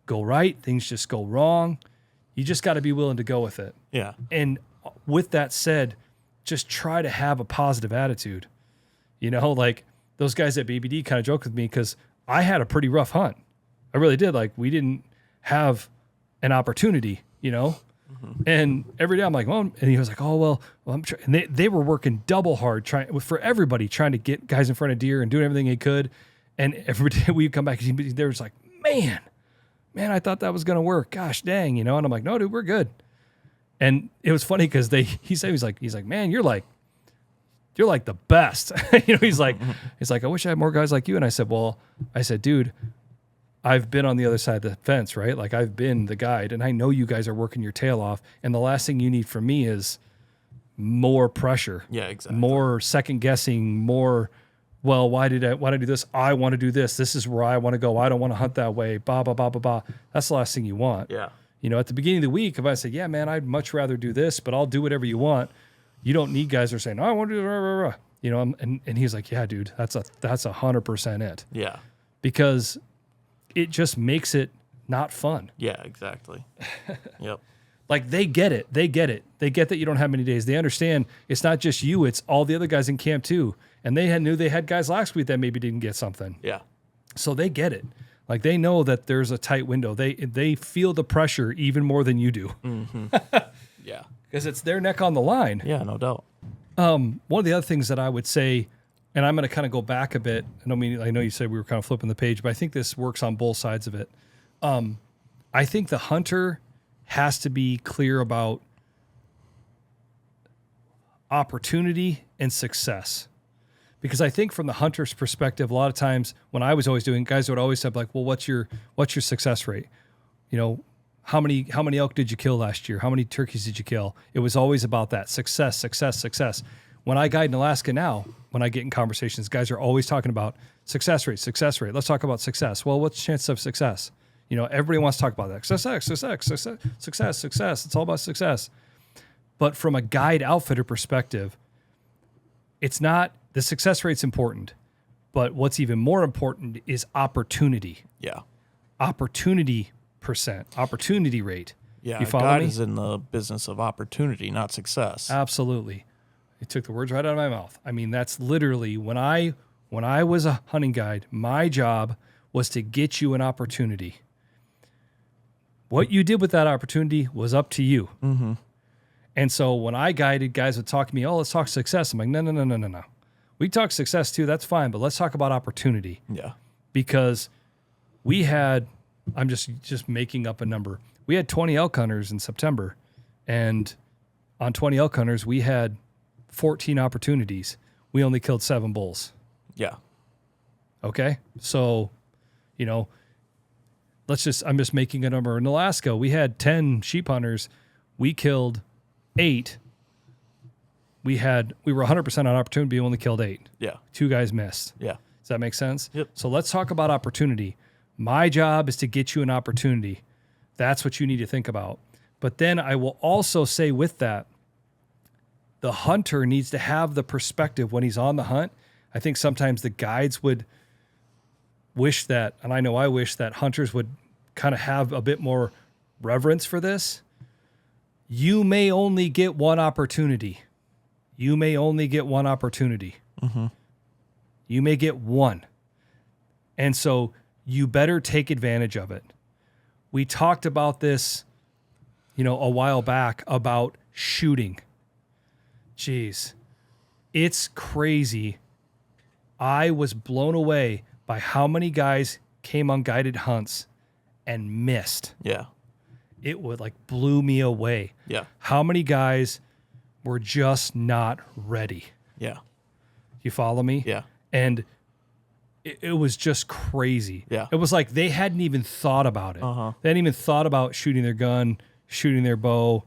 go right. Things just go wrong. You just got to be willing to go with it. Yeah. And with that said, just try to have a positive attitude. You know, like those guys at BBD kind of joked with me because I had a pretty rough hunt. I really did. Like, we didn't have an opportunity, you know? Mm-hmm. And every day I'm like, well, and he was like, oh, well I'm trying. And they were working double hard for everybody, trying to get guys in front of deer and doing everything they could. And every day we'd come back and they were just like, man, I thought that was going to work. Gosh dang, you know? And I'm like, no, dude, we're good. And it was funny because he's like, man, you're like the best. You know, he's like, I wish I had more guys like you. And I said, dude, I've been on the other side of the fence, right? Like, I've been the guide, and I know you guys are working your tail off. And the last thing you need from me is more pressure. Yeah, exactly. More second guessing, more, well, why did I do this? I want to do this. This is where I want to go. I don't want to hunt that way. Blah, blah, blah, blah, blah. That's the last thing you want. Yeah. You know, at the beginning of the week, if I said, yeah, man, I'd much rather do this, but I'll do whatever you want. You don't need guys that are saying, oh, I want to do rah, rah, rah. You know, and he's like, yeah, dude, that's 100% it. Yeah. Because it just makes it not fun. Yeah, exactly. Yep. Like, they get it. They get that you don't have many days. They understand it's not just you, it's all the other guys in camp too. And they knew they had guys last week that maybe didn't get something. Yeah. So they get it. Like, they know that there's a tight window. They feel the pressure even more than you do. Mm-hmm. Yeah. Because it's their neck on the line. Yeah, no doubt. One of the other things that I would say and I'm going to kind of go back a bit. I know you said we were kind of flipping the page, but I think this works on both sides of it. I think the hunter has to be clear about opportunity and success. Because I think from the hunter's perspective, a lot of times when I was always doing, guys would always say like, well, what's your success rate? You know, how many elk did you kill last year? How many turkeys did you kill? It was always about that success. When I guide in Alaska now, when I get in conversations, guys are always talking about success rate. Let's talk about success. Well, what's the chance of success? You know, everybody wants to talk about that. Success. It's all about success. But from a guide outfitter perspective, it's not, the success rate's important, but what's even more important is opportunity. Yeah. Opportunity rate. Yeah. You follow God me? is in the business of opportunity, not success. Absolutely. It took the words right out of my mouth. I mean, that's literally when I was a hunting guide, my job was to get you an opportunity. What you did with that opportunity was up to you. Mm-hmm. And so when I guided, guys would talk to me, oh, let's talk success. I'm like, no. We talk success too. That's fine. But let's talk about opportunity. Yeah. Because we had, I'm just making up a number. We had 20 elk hunters in September. And on 20 elk hunters, we had 14 opportunities. We only killed 7 bulls. Yeah. Okay. So, you know, I'm just making a number. In Alaska, we had 10 sheep hunters. We killed 8. We were 100% on opportunity. We only killed 8. Yeah. 2 guys missed. Yeah. Does that make sense? Yep. So let's talk about opportunity. My job is to get you an opportunity. That's what you need to think about. But then I will also say with that, the hunter needs to have the perspective when he's on the hunt. I think sometimes the guides would wish that, and I know I wish that hunters would kind of have a bit more reverence for this. You may only get one opportunity. Mm-hmm. You may get one. And so you better take advantage of it. We talked about this, a while back about shooting. Jeez, it's crazy. I was blown away by how many guys came on guided hunts and missed. Yeah. It would blew me away. Yeah. How many guys were just not ready? Yeah. You follow me? Yeah. And it was just crazy. Yeah. It was like they hadn't even thought about it. Uh-huh. They hadn't even thought about shooting their gun, shooting their bow.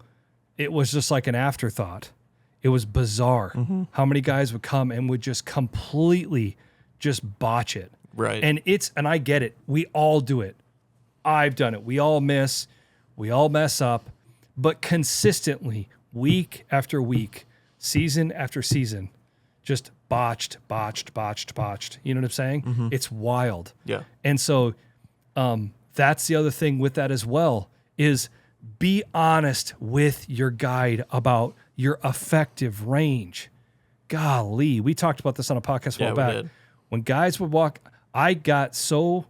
It was just like an afterthought. It was bizarre how many guys would come and would just completely just botch it. Right. And I get it. We all do it. I've done it. We all miss. We all mess up. But consistently, week after week, season after season, just botched. You know what I'm saying? Mm-hmm. It's wild. Yeah. And so that's the other thing with that as well is be honest with your guide about your effective range. Golly, we talked about this on a podcast a while back. Did. When guys would walk, I got so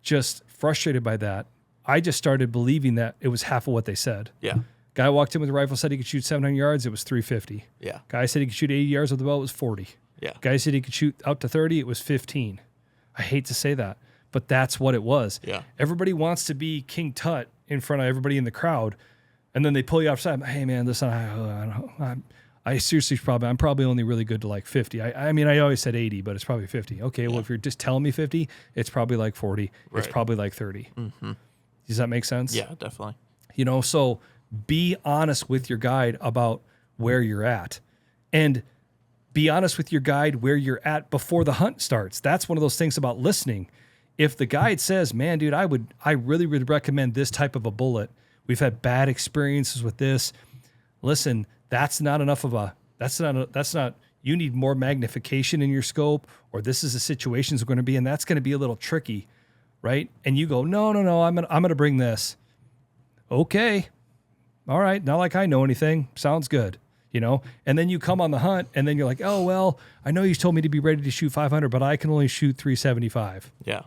just frustrated by that. I just started believing that it was half of what they said. Yeah. Guy walked in with a rifle, said he could shoot 700 yards. It was 350. Yeah. Guy said he could shoot 80 yards with the bow. It was 40. Yeah. Guy said he could shoot out to 30. It was 15. I hate to say that, but that's what it was. Yeah. Everybody wants to be King Tut in front of everybody in the crowd, and then they pull you offside. Hey, man, listen, I seriously I'm probably only really good to 50. I mean, I always said 80, but it's probably 50. Okay, well, if you're just telling me 50, it's probably 40. It's Right. probably 30. Mm-hmm. Does that make sense? Yeah, definitely. So be honest with your guide about where you're at. And be honest with your guide where you're at before the hunt starts. That's one of those things about listening. If the guide says, man, dude, I really would recommend this type of a bullet. We've had bad experiences with this. Listen, that's not, you need more magnification in your scope, or this is the situation's going to be, and that's going to be a little tricky, right? And you go, no, I'm going to bring this. Okay. All right. Not like I know anything. Sounds good. And then you come on the hunt and then you're like, oh, well, I know you told me to be ready to shoot 500, but I can only shoot 375. Yeah.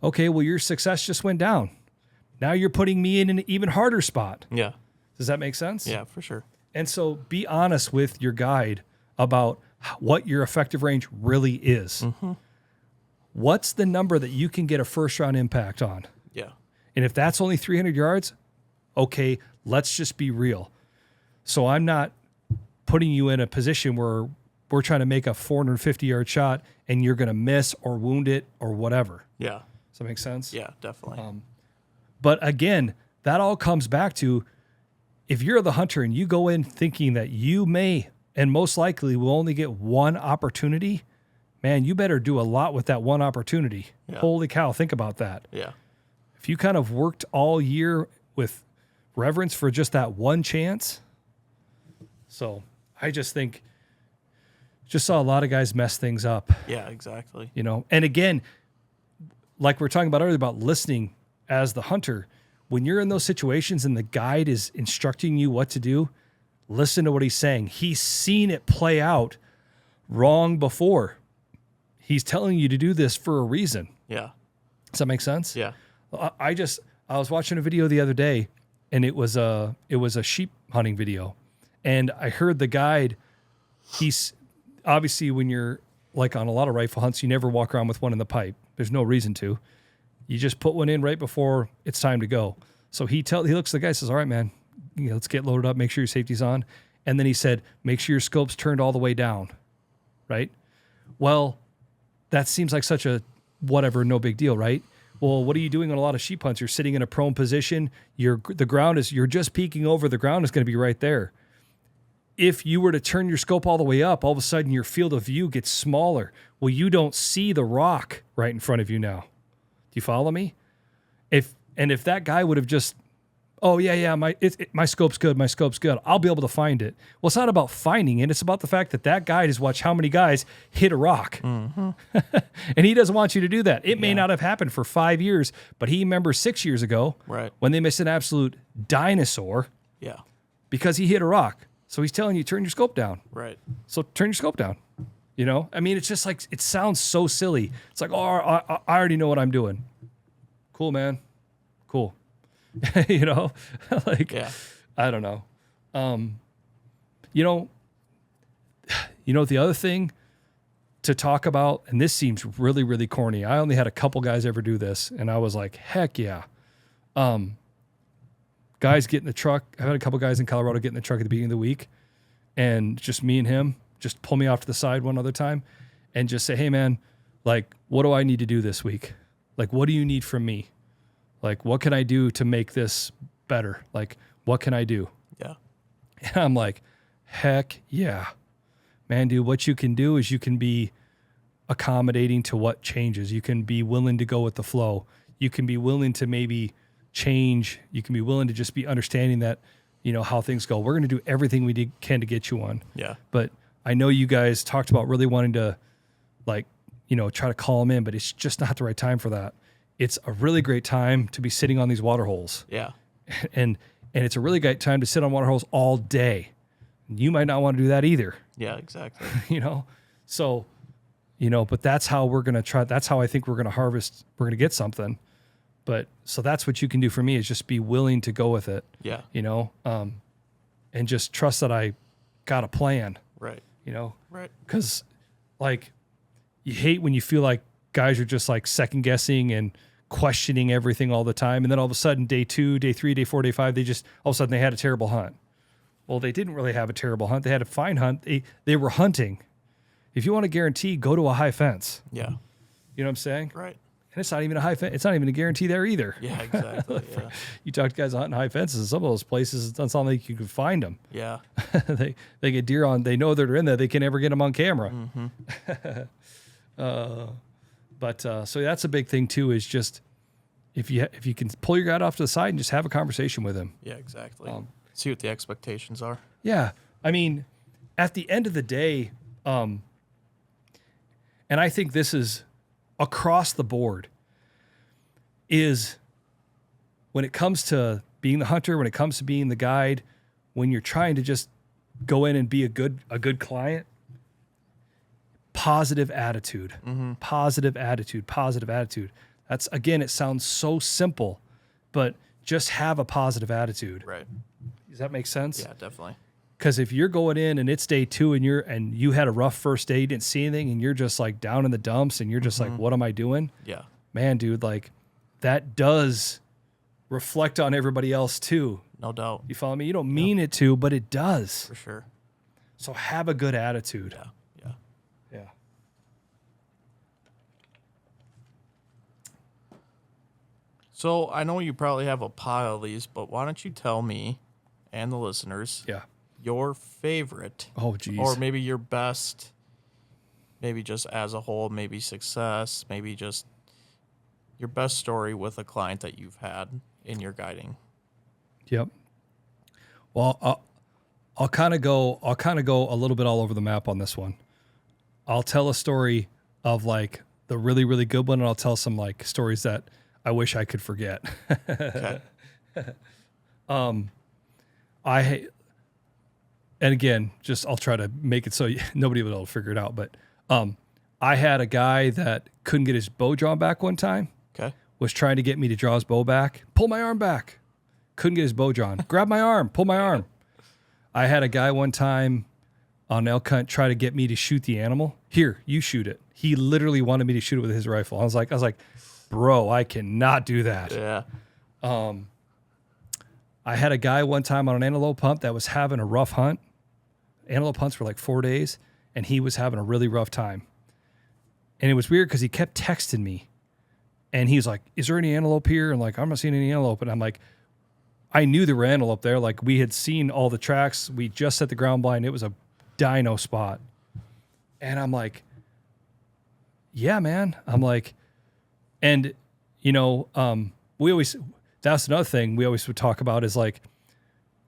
Okay. Well, your success just went down. Now you're putting me in an even harder spot. Yeah. Does that make sense? Yeah, for sure. And so be honest with your guide about what your effective range really is. What's the number that you can get a first round impact on? Yeah. And if that's only 300 yards, okay, let's just be real. So I'm not putting you in a position where we're trying to make a 450-yard shot and you're going to miss or wound it or whatever. Yeah. Does that make sense? Yeah, definitely. But again, that all comes back to if you're the hunter and you go in thinking that you may and most likely will only get one opportunity, man, you better do a lot with that one opportunity. Yeah. Holy cow, think about that. Yeah. If you kind of worked all year with reverence for just that one chance. So I just think, just saw a lot of guys mess things up. Yeah, exactly. You know, and again, like we were talking about earlier about listening as the hunter, when you're in those situations and the guide is instructing you what to do, listen to what he's saying. He's seen it play out wrong before. He's telling you to do this for a reason. Yeah. Does that make sense? Yeah. I was watching a video the other day, and it was a sheep hunting video, and I heard the guide. He's obviously, when you're like on a lot of rifle hunts, you never walk around with one in the pipe. There's no reason to. You just put one in right before it's time to go. So he looks at the guy, says, "All right, man, let's get loaded up. Make sure your safety's on." And then he said, "Make sure your scope's turned all the way down." Right? Well, that seems like such a whatever, no big deal, right? Well, what are you doing on a lot of sheep hunts? You're sitting in a prone position. You're just peeking over. The ground is going to be right there. If you were to turn your scope all the way up, all of a sudden your field of view gets smaller. Well, you don't see the rock right in front of you now. Do you follow me? If that guy would have just, oh yeah, my scope's good, I'll be able to find it. Well, it's not about finding it. It's about the fact that guide has watched how many guys hit a rock. And he doesn't want you to do that. It may not have happened for 5 years, but he remembers 6 years ago when they missed an absolute dinosaur because he hit a rock. So he's telling you, turn your scope down. Right. So turn your scope down. You know, I mean, it's just like, it sounds so silly. It's like, oh, I already know what I'm doing. Cool, man. Cool. You know, like, I don't know. You know, the other thing to talk about, and this seems really, really corny. I only had a couple guys ever do this, and I was like, heck yeah. Guys get in the truck. I've had a couple guys in Colorado get in the truck at the beginning of the week, and just me and him just pull me off to the side one other time and just say, hey, man, like, what do I need to do this week? Like, what do you need from me? Like, what can I do to make this better? Like, what can I do? Yeah. And I'm like, heck yeah. Man, dude, what you can do is you can be accommodating to what changes. You can be willing to go with the flow. You can be willing to maybe change. You can be willing to just be understanding that, you know, how things go. We're going to do everything we can to get you one. Yeah. But I know you guys talked about really wanting to, like, you know, try to call them in, but it's just not the right time for that. It's a really great time to be sitting on these water holes. Yeah. And it's a really great time to sit on water holes all day. You might not want to do that either. Yeah, exactly. You know? So, you know, but that's how we're going to try. That's how I think we're going to harvest. We're going to get something. But so that's what you can do for me is just be willing to go with it. Yeah. You know, and just trust that I got a plan. Right. You know? Right. Because, like, you hate when you feel like guys are just like second guessing and questioning everything all the time. And then all of a sudden, day 2, day 3, day 4, day 5, they just, all of a sudden they had a terrible hunt. Well, they didn't really have a terrible hunt. They had a fine hunt. They were hunting. If you want to guarantee, go to a high fence. Yeah. You know what I'm saying? Right. And it's not even a high fence. It's not even a guarantee there either. Yeah, exactly. Yeah. You talk to guys hunting high fences. In some of those places, it's not something like you can find them. Yeah. they get deer on. They know they're in there. They can never get them on camera. But so that's a big thing too. Is just if you can pull your guy off to the side and just have a conversation with him. Yeah, exactly. See what the expectations are. Yeah, I mean, at the end of the day, and I think this is across the board, is when it comes to being the hunter, when it comes to being the guide, when you're trying to just go in and be a good client, positive attitude, positive attitude. That's, again, it sounds so simple, but just have a positive attitude. Right. Does that make sense? Yeah, definitely. Because if you're going in and it's day 2 and you had a rough first day, you didn't see anything, and you're just like down in the dumps and you're just like, what am I doing? Yeah. Man, dude, like that does reflect on everybody else too. No doubt. You follow me? You don't mean it to, but it does. For sure. So have a good attitude. Yeah. Yeah. Yeah. So I know you probably have a pile of these, but why don't you tell me and the listeners Yeah. your favorite, Oh, geez. or maybe your best, maybe just as a whole, maybe success, maybe just your best story with a client that you've had in your guiding. Yep. Well, I'll kind of go a little bit all over the map on this one. I'll tell a story of like the really, really good one, and I'll tell some like stories that I wish I could forget. Okay. And again, just I'll try to make it so nobody will be able to figure it out. But I had a guy that couldn't get his bow drawn back one time. Okay. Was trying to get me to draw his bow back. Pull my arm back. Couldn't get his bow drawn. Grab my arm. Pull my arm. I had a guy one time on elk hunt try to get me to shoot the animal. Here, you shoot it. He literally wanted me to shoot it with his rifle. I was like, bro, I cannot do that. Yeah. I had a guy one time on an antelope hunt that was having a rough hunt. Antelope hunts for like 4 days, and he was having a really rough time. And it was weird because he kept texting me, and he was like, "Is there any antelope here?" And like, "I'm not seeing any antelope." And I'm like, I knew there were antelope there. Like we had seen all the tracks. We just set the ground blind. It was a dino spot. And I'm like, yeah, man. I'm like, and you know, that's another thing we always would talk about is like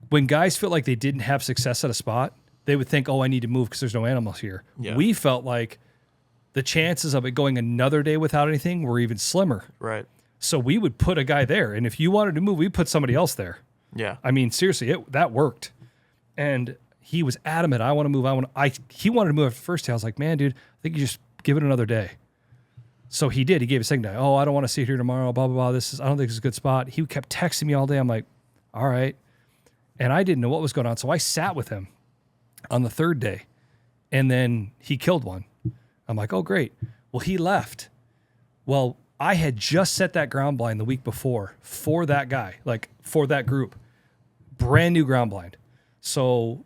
when guys feel like they didn't have success at a spot, they would think, oh, I need to move because there's no animals here. Yeah. We felt like the chances of it going another day without anything were even slimmer. Right. So we would put a guy there. And if you wanted to move, we'd put somebody else there. Yeah. I mean, seriously, that worked. And he was adamant, I want to move. He wanted to move after the first day. I was like, man, dude, I think you just give it another day. So he did. He gave a second day. Oh, I don't want to sit here tomorrow, blah, blah, blah. I don't think this is a good spot. He kept texting me all day. I'm like, all right. And I didn't know what was going on. So I sat with him on the third day. And then he killed one. I'm like, oh, great. Well, he left. Well, I had just set that ground blind the week before for that guy, like for that group. Brand new ground blind. So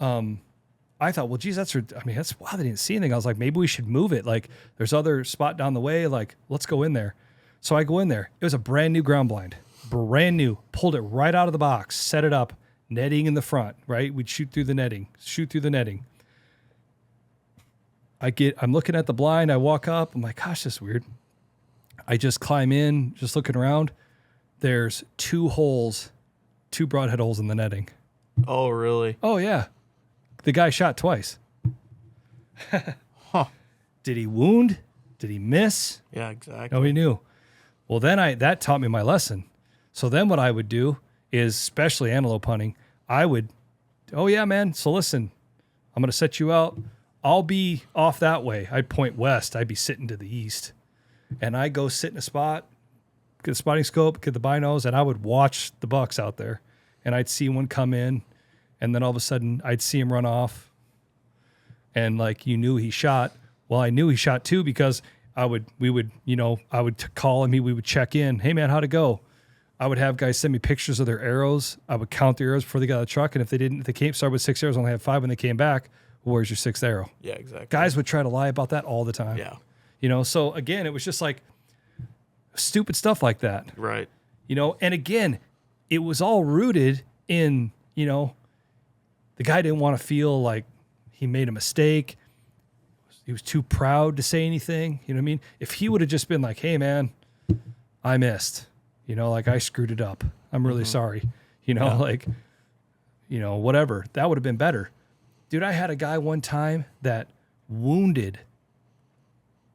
I thought, well, geez, that's wow, they didn't see anything. I was like, maybe we should move it. Like there's other spot down the way. Like, let's go in there. So I go in there. It was a brand new ground blind. Brand new. Pulled it right out of the box, set it up, netting in the front, right? We'd shoot through the netting. I'm looking at the blind. I walk up. I'm like, gosh, this is weird. I just climb in, just looking around. There's 2 broadhead holes in the netting. Oh, really? Oh, yeah. The guy shot twice. Huh. Did he wound? Did he miss? Yeah, exactly. No, he knew. Well, then that taught me my lesson. So then what I would do is, especially antelope hunting, oh, yeah, man. So listen, I'm going to set you out. I'll be off that way. I'd point west. I'd be sitting to the east. And I go sit in a spot, get a spotting scope, get the binos, and I would watch the bucks out there. And I'd see one come in, and then all of a sudden I'd see him run off. And like you knew he shot. Well, I knew he shot too because I would call him. We would check in. Hey man, how'd it go? I would have guys send me pictures of their arrows. I would count the arrows before they got out of the truck. And if they came start with 6 arrows, only had 5 when they came back. Well, where's your 6th arrow? Yeah, exactly. Guys would try to lie about that all the time. Yeah. So again, it was just like stupid stuff like that. Right. And again, it was all rooted in, the guy didn't want to feel like he made a mistake. He was too proud to say anything. You know what I mean? If he would have just been like, hey man, I missed, like I screwed it up. I'm really sorry. Whatever. That would have been better. Dude, I had a guy one time that wounded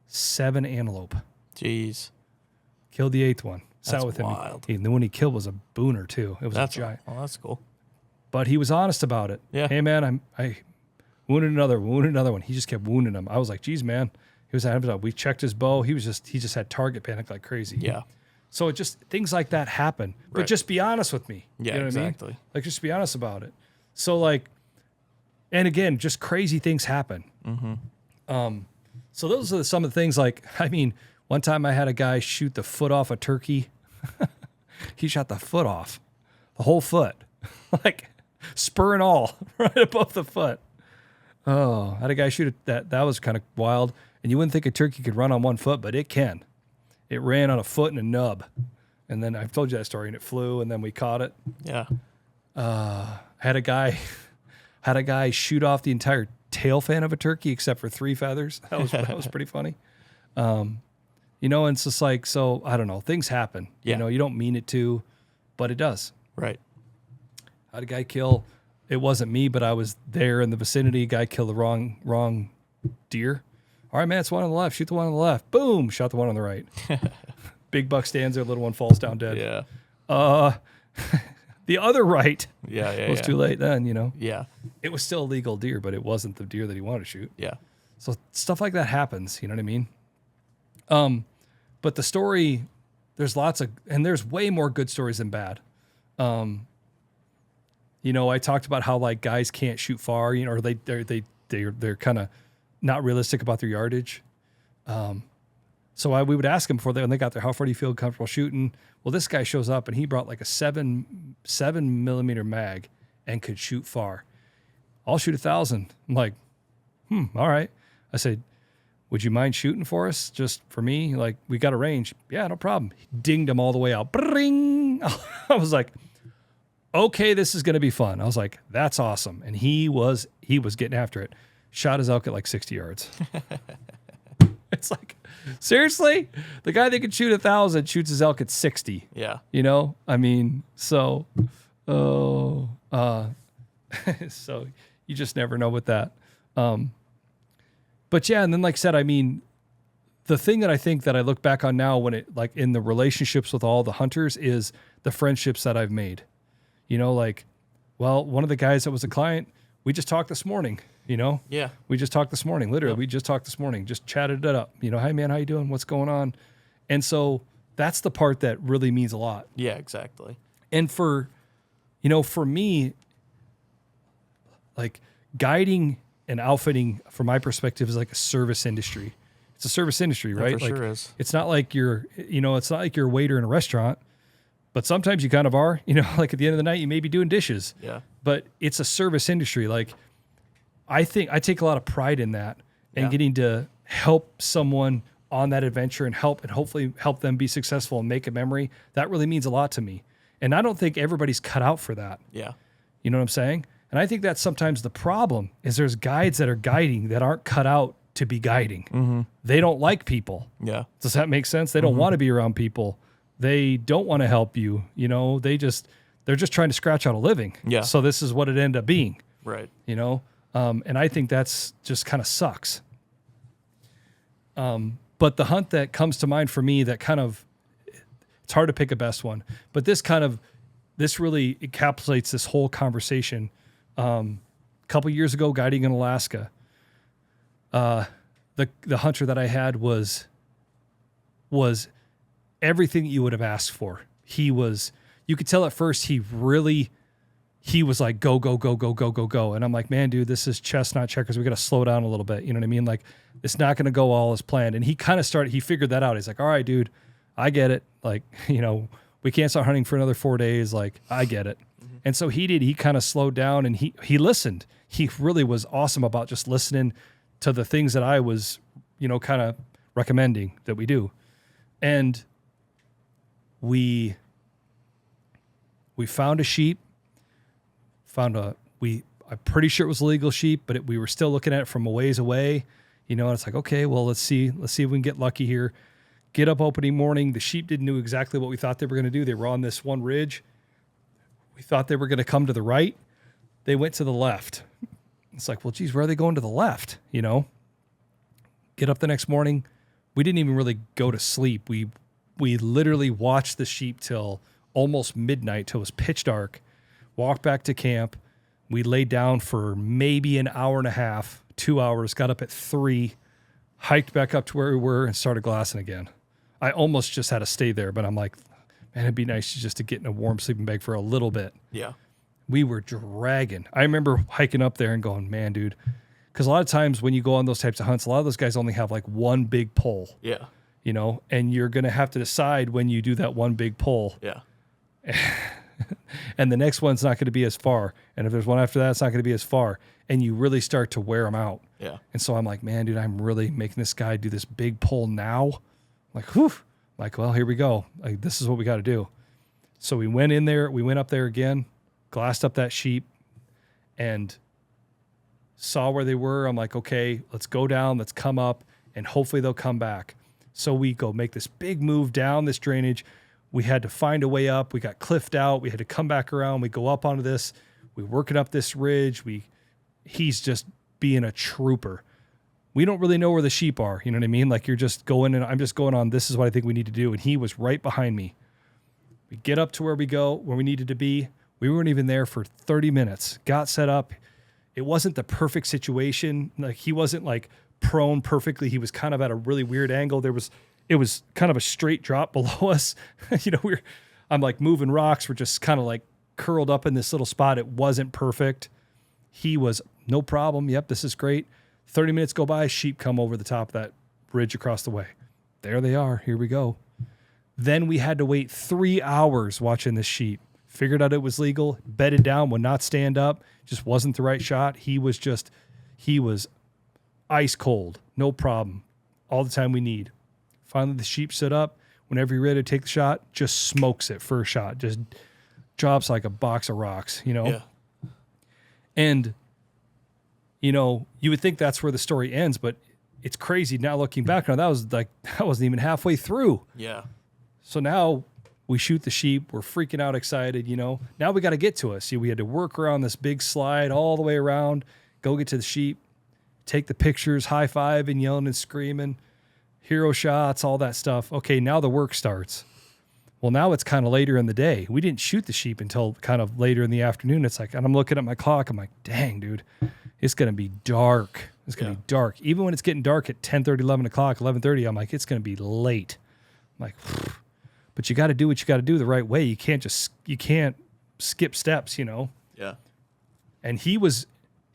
7 antelope. Jeez. Killed the 8th one. Sat That's with him. wild. And the one he killed was a booner too. It was a giant. That's cool. But he was honest about it. Yeah. Hey man, I wounded another one. He just kept wounding him. I was like, geez, man. He was having. We checked his bow. He just had target panic like crazy. Yeah. So it just things like that happen. But Right. just be honest with me. Yeah, You know what I mean? exactly. Like just be honest about it. So like And again, just crazy things happen. So those are some of the things. Like, I mean, one time I had a guy shoot the foot off a turkey. He shot the foot off, the whole foot, like spur and all, right above the foot. Oh, I had a guy shoot it. That was kind of wild. And you wouldn't think a turkey could run on one foot, but it can. It ran on a foot and a nub. And then I've told you that story, and it flew, and then we caught it. Yeah. Had a guy shoot off the entire tail fan of a turkey except for 3 feathers. That was pretty funny. You know, and it's just like, so I don't know, things happen. Yeah. You know, you don't mean it to, but it does. Right. I had a guy kill. It wasn't me, but I was there in the vicinity. Guy killed the wrong deer. All right, man, it's one on the left. Shoot the one on the left. Boom, shot the one on the right. Big buck stands there, little one falls down dead. Yeah. The other right. Yeah. Was too late then, you know. Yeah. It was still a legal deer, but it wasn't the deer that he wanted to shoot. Yeah. So stuff like that happens, you know what I mean? But the story, there's lots of, and there's way more good stories than bad. You know, I talked about how like guys can't shoot far, you know, or they're kind of not realistic about their yardage. So we would ask them when they got there, how far do you feel comfortable shooting? Well, this guy shows up and he brought like a 7mm mag and could shoot far. I'll shoot 1,000. I'm like, all right. I said, would you mind shooting for us? Just for me? Like, we got a range. Yeah, no problem. He dinged him all the way out. Bring. I was like, okay, this is going to be fun. I was like, that's awesome. And he was getting after it. Shot his elk at like 60 yards. It's like, seriously? The guy that could shoot 1,000 shoots his elk at 60. Yeah. You know? I mean, so so you just never know with that. But yeah, and then like I said, I mean, the thing that I think that I look back on now when it like in the relationships with all the hunters is the friendships that I've made. You know, like, well, one of the guys that was a client, we just talked this morning, you know? Yeah. We just talked this morning. Literally, we just talked this morning, just chatted it up. You know, hey man, how you doing? What's going on? And so that's the part that really means a lot. Yeah, exactly. And for me, like guiding and outfitting, from my perspective, is like a service industry. It's a service industry, right? It for like, sure is. It's not like you're a waiter in a restaurant, but sometimes you kind of are, you know, like at the end of the night, you may be doing dishes. Yeah. But it's a service industry. Like, I think I take a lot of pride in that and getting to help someone on that adventure and hopefully help them be successful and make a memory. That really means a lot to me. And I don't think everybody's cut out for that. Yeah. You know what I'm saying? And I think that's sometimes the problem is there's guides that are guiding that aren't cut out to be guiding. Mm-hmm. They don't like people. Yeah. Does that make sense? They don't want to be around people. They don't want to help you. You know, they're just trying to scratch out a living. Yeah. So this is what it ended up being. Right. You know? And I think that's just kind of sucks. But the hunt that comes to mind for me that kind of, it's hard to pick a best one, but this really encapsulates this whole conversation. A couple years ago, guiding in Alaska, the hunter that I had was everything you would have asked for. You could tell at first he was like, go, go, go, go, go, go, go. And I'm like, man, dude, this is chess, not checkers. We got to slow down a little bit. You know what I mean? Like, it's not going to go all as planned. And he figured that out. He's like, all right, dude, I get it. Like, you know, we can't start hunting for another 4 days. Like, I get it. Mm-hmm. And so he kind of slowed down and he listened. He really was awesome about just listening to the things that I was, you know, kind of recommending that we do. And we found a sheep. I'm pretty sure it was a legal sheep, but we were still looking at it from a ways away, you know, and it's like, okay, well, let's see if we can get lucky here. Get up opening morning. The sheep didn't do exactly what we thought they were going to do. They were on this one ridge. We thought they were going to come to the right. They went to the left. It's like, well, geez, where are they going to the left? You know, get up the next morning. We didn't even really go to sleep. We literally watched the sheep till almost midnight, till it was pitch dark. Walked back to camp. We laid down for maybe an hour and a half, 2 hours, got up at 3, hiked back up to where we were and started glassing again. I almost just had to stay there, but I'm like, man, it'd be nice just to get in a warm sleeping bag for a little bit. Yeah. We were dragging. I remember hiking up there and going, man, dude, because a lot of times when you go on those types of hunts, a lot of those guys only have like one big pull, Yeah. And you're going to have to decide when you do that one big pull. Yeah. And the next one's not going to be as far. And if there's one after that, it's not going to be as far. And you really start to wear them out. Yeah. And so I'm like, man, dude, I'm really making this guy do this big pull now. I'm like, whew. Like, well, here we go. Like, this is what we got to do. So we went in there. We went up there again, glassed up that sheep, and saw where they were. I'm like, okay, let's go down. Let's come up, and hopefully they'll come back. So we go make this big move down this drainage. We had to find a way up. We got cliffed out. We had to come back around. We go up onto this. We working up this ridge. He's just being a trooper. We don't really know where the sheep are. You know what I mean? Like, you're just going, and I'm just going on, this is what I think we need to do. And he was right behind me. We get up to where we needed to be. We weren't even there for 30 minutes. Got set up. It wasn't the perfect situation. Like, he wasn't like prone perfectly. He was kind of at a really weird angle. It was kind of a straight drop below us. I'm like moving rocks. We're just kind of like curled up in this little spot. It wasn't perfect. He was no problem. Yep, this is great. 30 minutes go by, sheep come over the top of that ridge across the way. There they are. Here we go. Then we had to wait 3 hours watching this sheep. Figured out it was legal, bedded down, would not stand up, just wasn't the right shot. He was ice cold, no problem, all the time we need. Finally, the sheep stood up. Whenever you're ready to take the shot, just smokes it first shot, just drops like a box of rocks, Yeah. And, you would think that's where the story ends, but it's crazy now looking back on it. That wasn't even halfway through. Yeah. So now we shoot the sheep. We're freaking out excited, Now we got to get to us. See, we had to work around this big slide all the way around, go get to the sheep, take the pictures, high five and yelling and screaming, hero shots, all that stuff. Okay, now the work starts. Well, now it's kind of later in the day. We didn't shoot the sheep until kind of later in the afternoon. It's like, and I'm looking at my clock. I'm like, dang, dude, it's going to be dark. It's going to be dark. Even when it's getting dark at 10:30, 11 o'clock, 11:30, I'm like, it's going to be late. I'm like, but you got to do what you got to do the right way. You can't skip steps, Yeah. And he was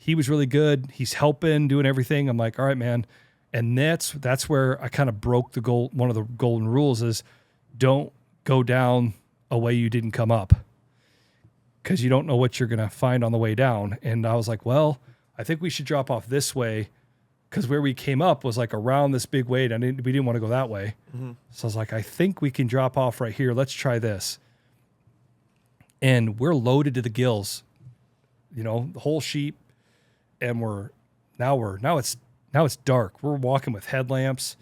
really good. He's helping, doing everything. I'm like, all right, man. And that's where I kind of broke one of the golden rules is don't go down a way you didn't come up, because you don't know what you're going to find on the way down. And I was like, well, I think we should drop off this way, because where we came up was like around this big way, and we didn't want to go that way. Mm-hmm. So I was like, I think we can drop off right here. Let's try this. And we're loaded to the gills, the whole sheep. And now it's dark. We're walking with headlamps.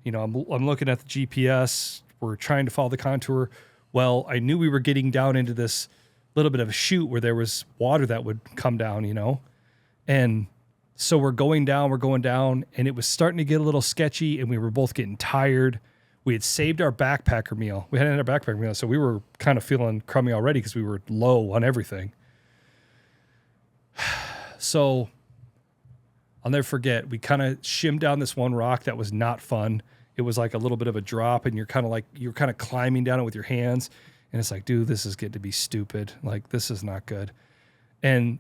I'm looking at the GPS. We're trying to follow the contour. Well, I knew we were getting down into this little bit of a chute where there was water that would come down, And so we're going down, and it was starting to get a little sketchy, and we were both getting tired. We had saved our backpacker meal. We hadn't had our backpacker meal, so we were kind of feeling crummy already because we were low on everything. So I'll never forget, we kind of shimmed down this one rock that was not fun. It was like a little bit of a drop, and you're kind of climbing down it with your hands. And it's like, dude, this is getting to be stupid. Like, this is not good. And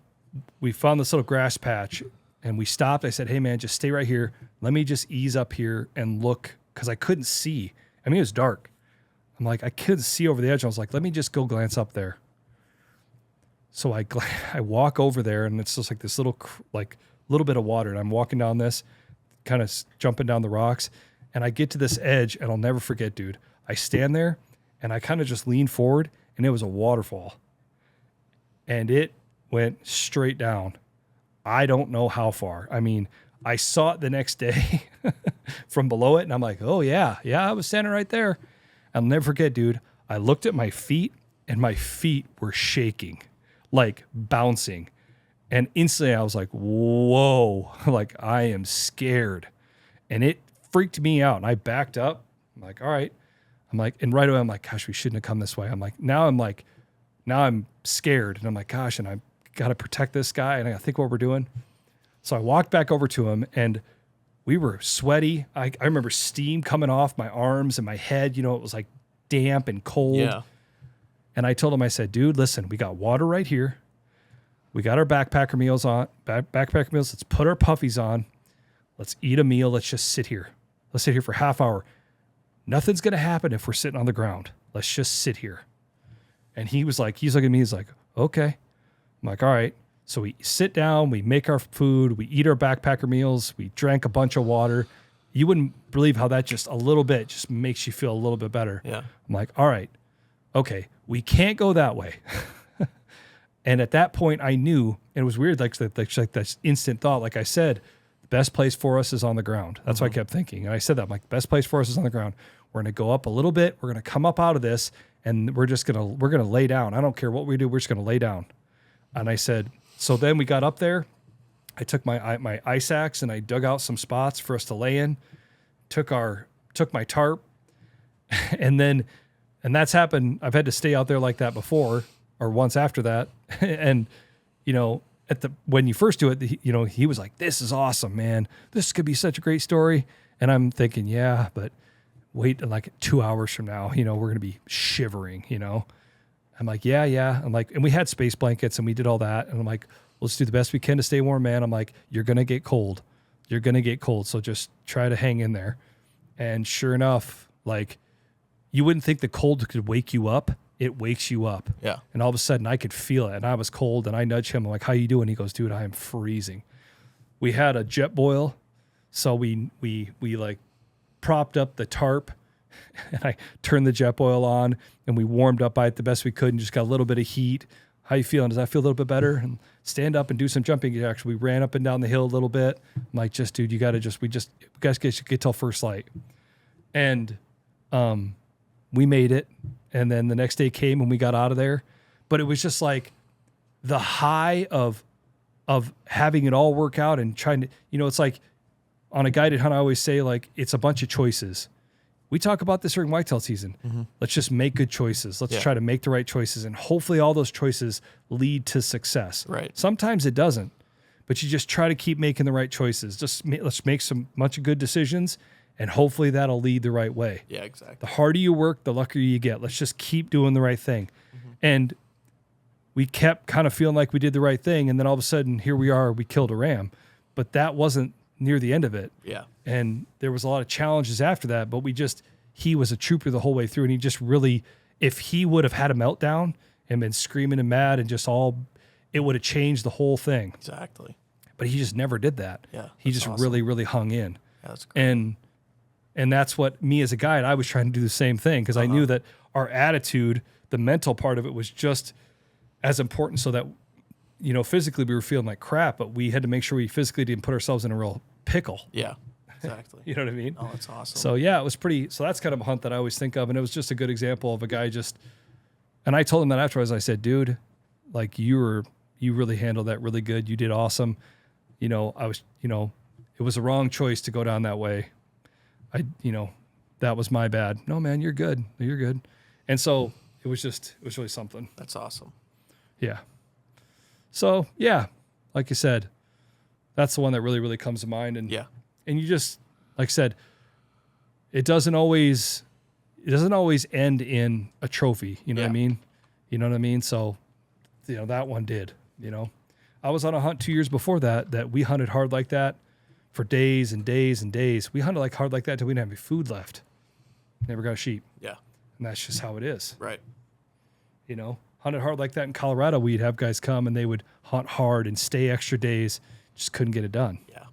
we found this little grass patch, and we stopped. I said, hey, man, just stay right here. Let me just ease up here and look, because I couldn't see. I mean, it was dark. I'm like, I couldn't see over the edge. I was like, let me just go glance up there. So I walk over there, and it's just like this little bit of water. And I'm walking down this, kind of jumping down the rocks. And I get to this edge, and I'll never forget, dude. I stand there, and I kind of just lean forward, and it was a waterfall. And it went straight down. I don't know how far. I mean, I saw it the next day from below it, and I'm like, oh, yeah, I was standing right there. I'll never forget, dude. I looked at my feet, and my feet were shaking, like bouncing. And instantly I was like, whoa, like I am scared. And it freaked me out. And I backed up. I'm like, all right. And right away I'm like, gosh, we shouldn't have come this way. Now I'm scared. And I'm like, gosh, and I got to protect this guy. And I got to think what we're doing. So I walked back over to him, and we were sweaty. I remember steam coming off my arms and my head. It was like damp and cold. Yeah. And I told him, I said, dude, listen, we got water right here. We got our backpacker meals on. Backpacker meals. Let's put our puffies on. Let's eat a meal. Let's just sit here. Let's sit here for half hour. Nothing's gonna happen if we're sitting on the ground. Let's just sit here. And he's looking at me. He's like, okay. I'm like, all right. So we sit down. We make our food. We eat our backpacker meals. We drank a bunch of water. You wouldn't believe how that just a little bit just makes you feel a little bit better. Yeah. I'm like, all right, okay, we can't go that way. And at that point, I knew, and it was weird, like that instant thought. Like I said, the best place for us is on the ground. That's what I kept thinking. And I said that, I'm like, the best place for us is on the ground. We're going to go up a little bit. We're going to come up out of this, and we're going to lay down. I don't care what we do. We're just going to lay down. And I said, so then we got up there. I took my ice axe and I dug out some spots for us to lay in. Took my tarp, and that's happened. I've had to stay out there like that before, or once after that. And, when you first do it, he was like, this is awesome, man. This could be such a great story. And I'm thinking, yeah, but wait, like 2 hours from now, we're going to be shivering, I'm like, yeah. I'm like, and we had space blankets and we did all that. And I'm like, let's do the best we can to stay warm, man. I'm like, you're going to get cold. You're going to get cold. So just try to hang in there. And sure enough, like, you wouldn't think the cold could wake you up. It wakes you up. Yeah. And all of a sudden I could feel it. And I was cold and I nudged him. I'm like, how you doing? He goes, dude, I am freezing. We had a jet boil. So we like propped up the tarp and I turned the jet boil on and we warmed up by it the best we could and just got a little bit of heat. How you feeling? Does that feel a little bit better? And stand up and do some jumping jacks. We ran up and down the hill a little bit. I'm like, dude, you got to we guys get till first light. And we made it. And then the next day came and we got out of there. But it was just like the high of having it all work out and trying to, it's like on a guided hunt, I always say, like, it's a bunch of choices. We talk about this during whitetail season. Mm-hmm. Let's just make good choices. Let's try to make the right choices. And hopefully all those choices lead to success. Right. Sometimes it doesn't, but you just try to keep making the right choices. Let's make some bunch of good decisions and hopefully that'll lead the right way. Yeah, exactly. The harder you work, the luckier you get. Let's just keep doing the right thing. Mm-hmm. And we kept kind of feeling like we did the right thing. And then all of a sudden, here we are, we killed a ram. But that wasn't near the end of it. Yeah. And there was a lot of challenges after that, but he was a trooper the whole way through. And he just really, if he would have had a meltdown and been screaming and mad and it would have changed the whole thing. Exactly. But he just never did that. Yeah. He just awesome. Really, really hung in. Yeah, that's great. And that's what me as a guide, I was trying to do the same thing because I knew that our attitude, the mental part of it was just as important so that, physically we were feeling like crap, but we had to make sure we physically didn't put ourselves in a real pickle. Yeah, exactly. You know what I mean? Oh, that's awesome. So yeah, it was so that's kind of a hunt that I always think of. And it was just a good example of a guy and I told him that afterwards, I said, dude, like you really handled that really good. You did awesome. It was a wrong choice to go down that way. That was my bad. No, man, you're good. You're good. And so it was really something. That's awesome. Yeah. So yeah, like you said, that's the one that really, really comes to mind. And and you just, like I said, it doesn't always end in a trophy. You know what I mean? You know what I mean? So, that one did, I was on a hunt 2 years before that we hunted hard like that. For days and days and days. We hunted hard like that until we didn't have any food left. Never got a sheep. Yeah. And that's just how it is. Right. Hunted hard like that in Colorado, we'd have guys come and they would hunt hard and stay extra days. Just couldn't get it done. Yeah.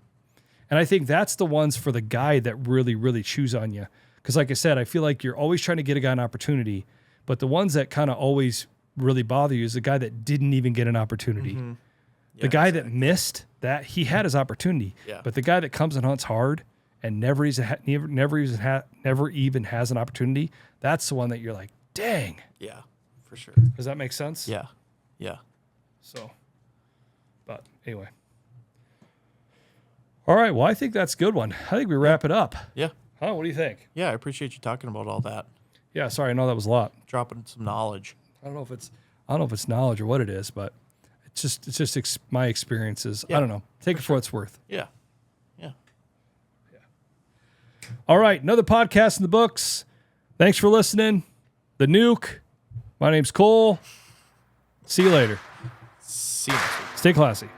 And I think that's the ones for the guy that really, really chews on you. Because like I said, I feel like you're always trying to get a guy an opportunity. But the ones that kind of always really bother you is the guy that didn't even get an opportunity. Mm-hmm. The guy that missed that, he had his opportunity. Yeah. But the guy that comes and hunts hard and never even has an opportunity, that's the one that you're like, dang. Yeah, for sure. Does that make sense? Yeah. Yeah. So, but anyway. All right. Well, I think that's a good one. I think we wrap it up. Yeah. Huh? What do you think? Yeah, I appreciate you talking about all that. Yeah. Sorry, I know that was a lot. Dropping some knowledge. I don't know if it's knowledge or what it is, but it's just my experiences. Yeah, I don't know. Take it for what it's worth. Yeah. Yeah. Yeah. All right. Another podcast in the books. Thanks for listening. The Nuke. My name's Cole. See you later. See you next week. Stay classy.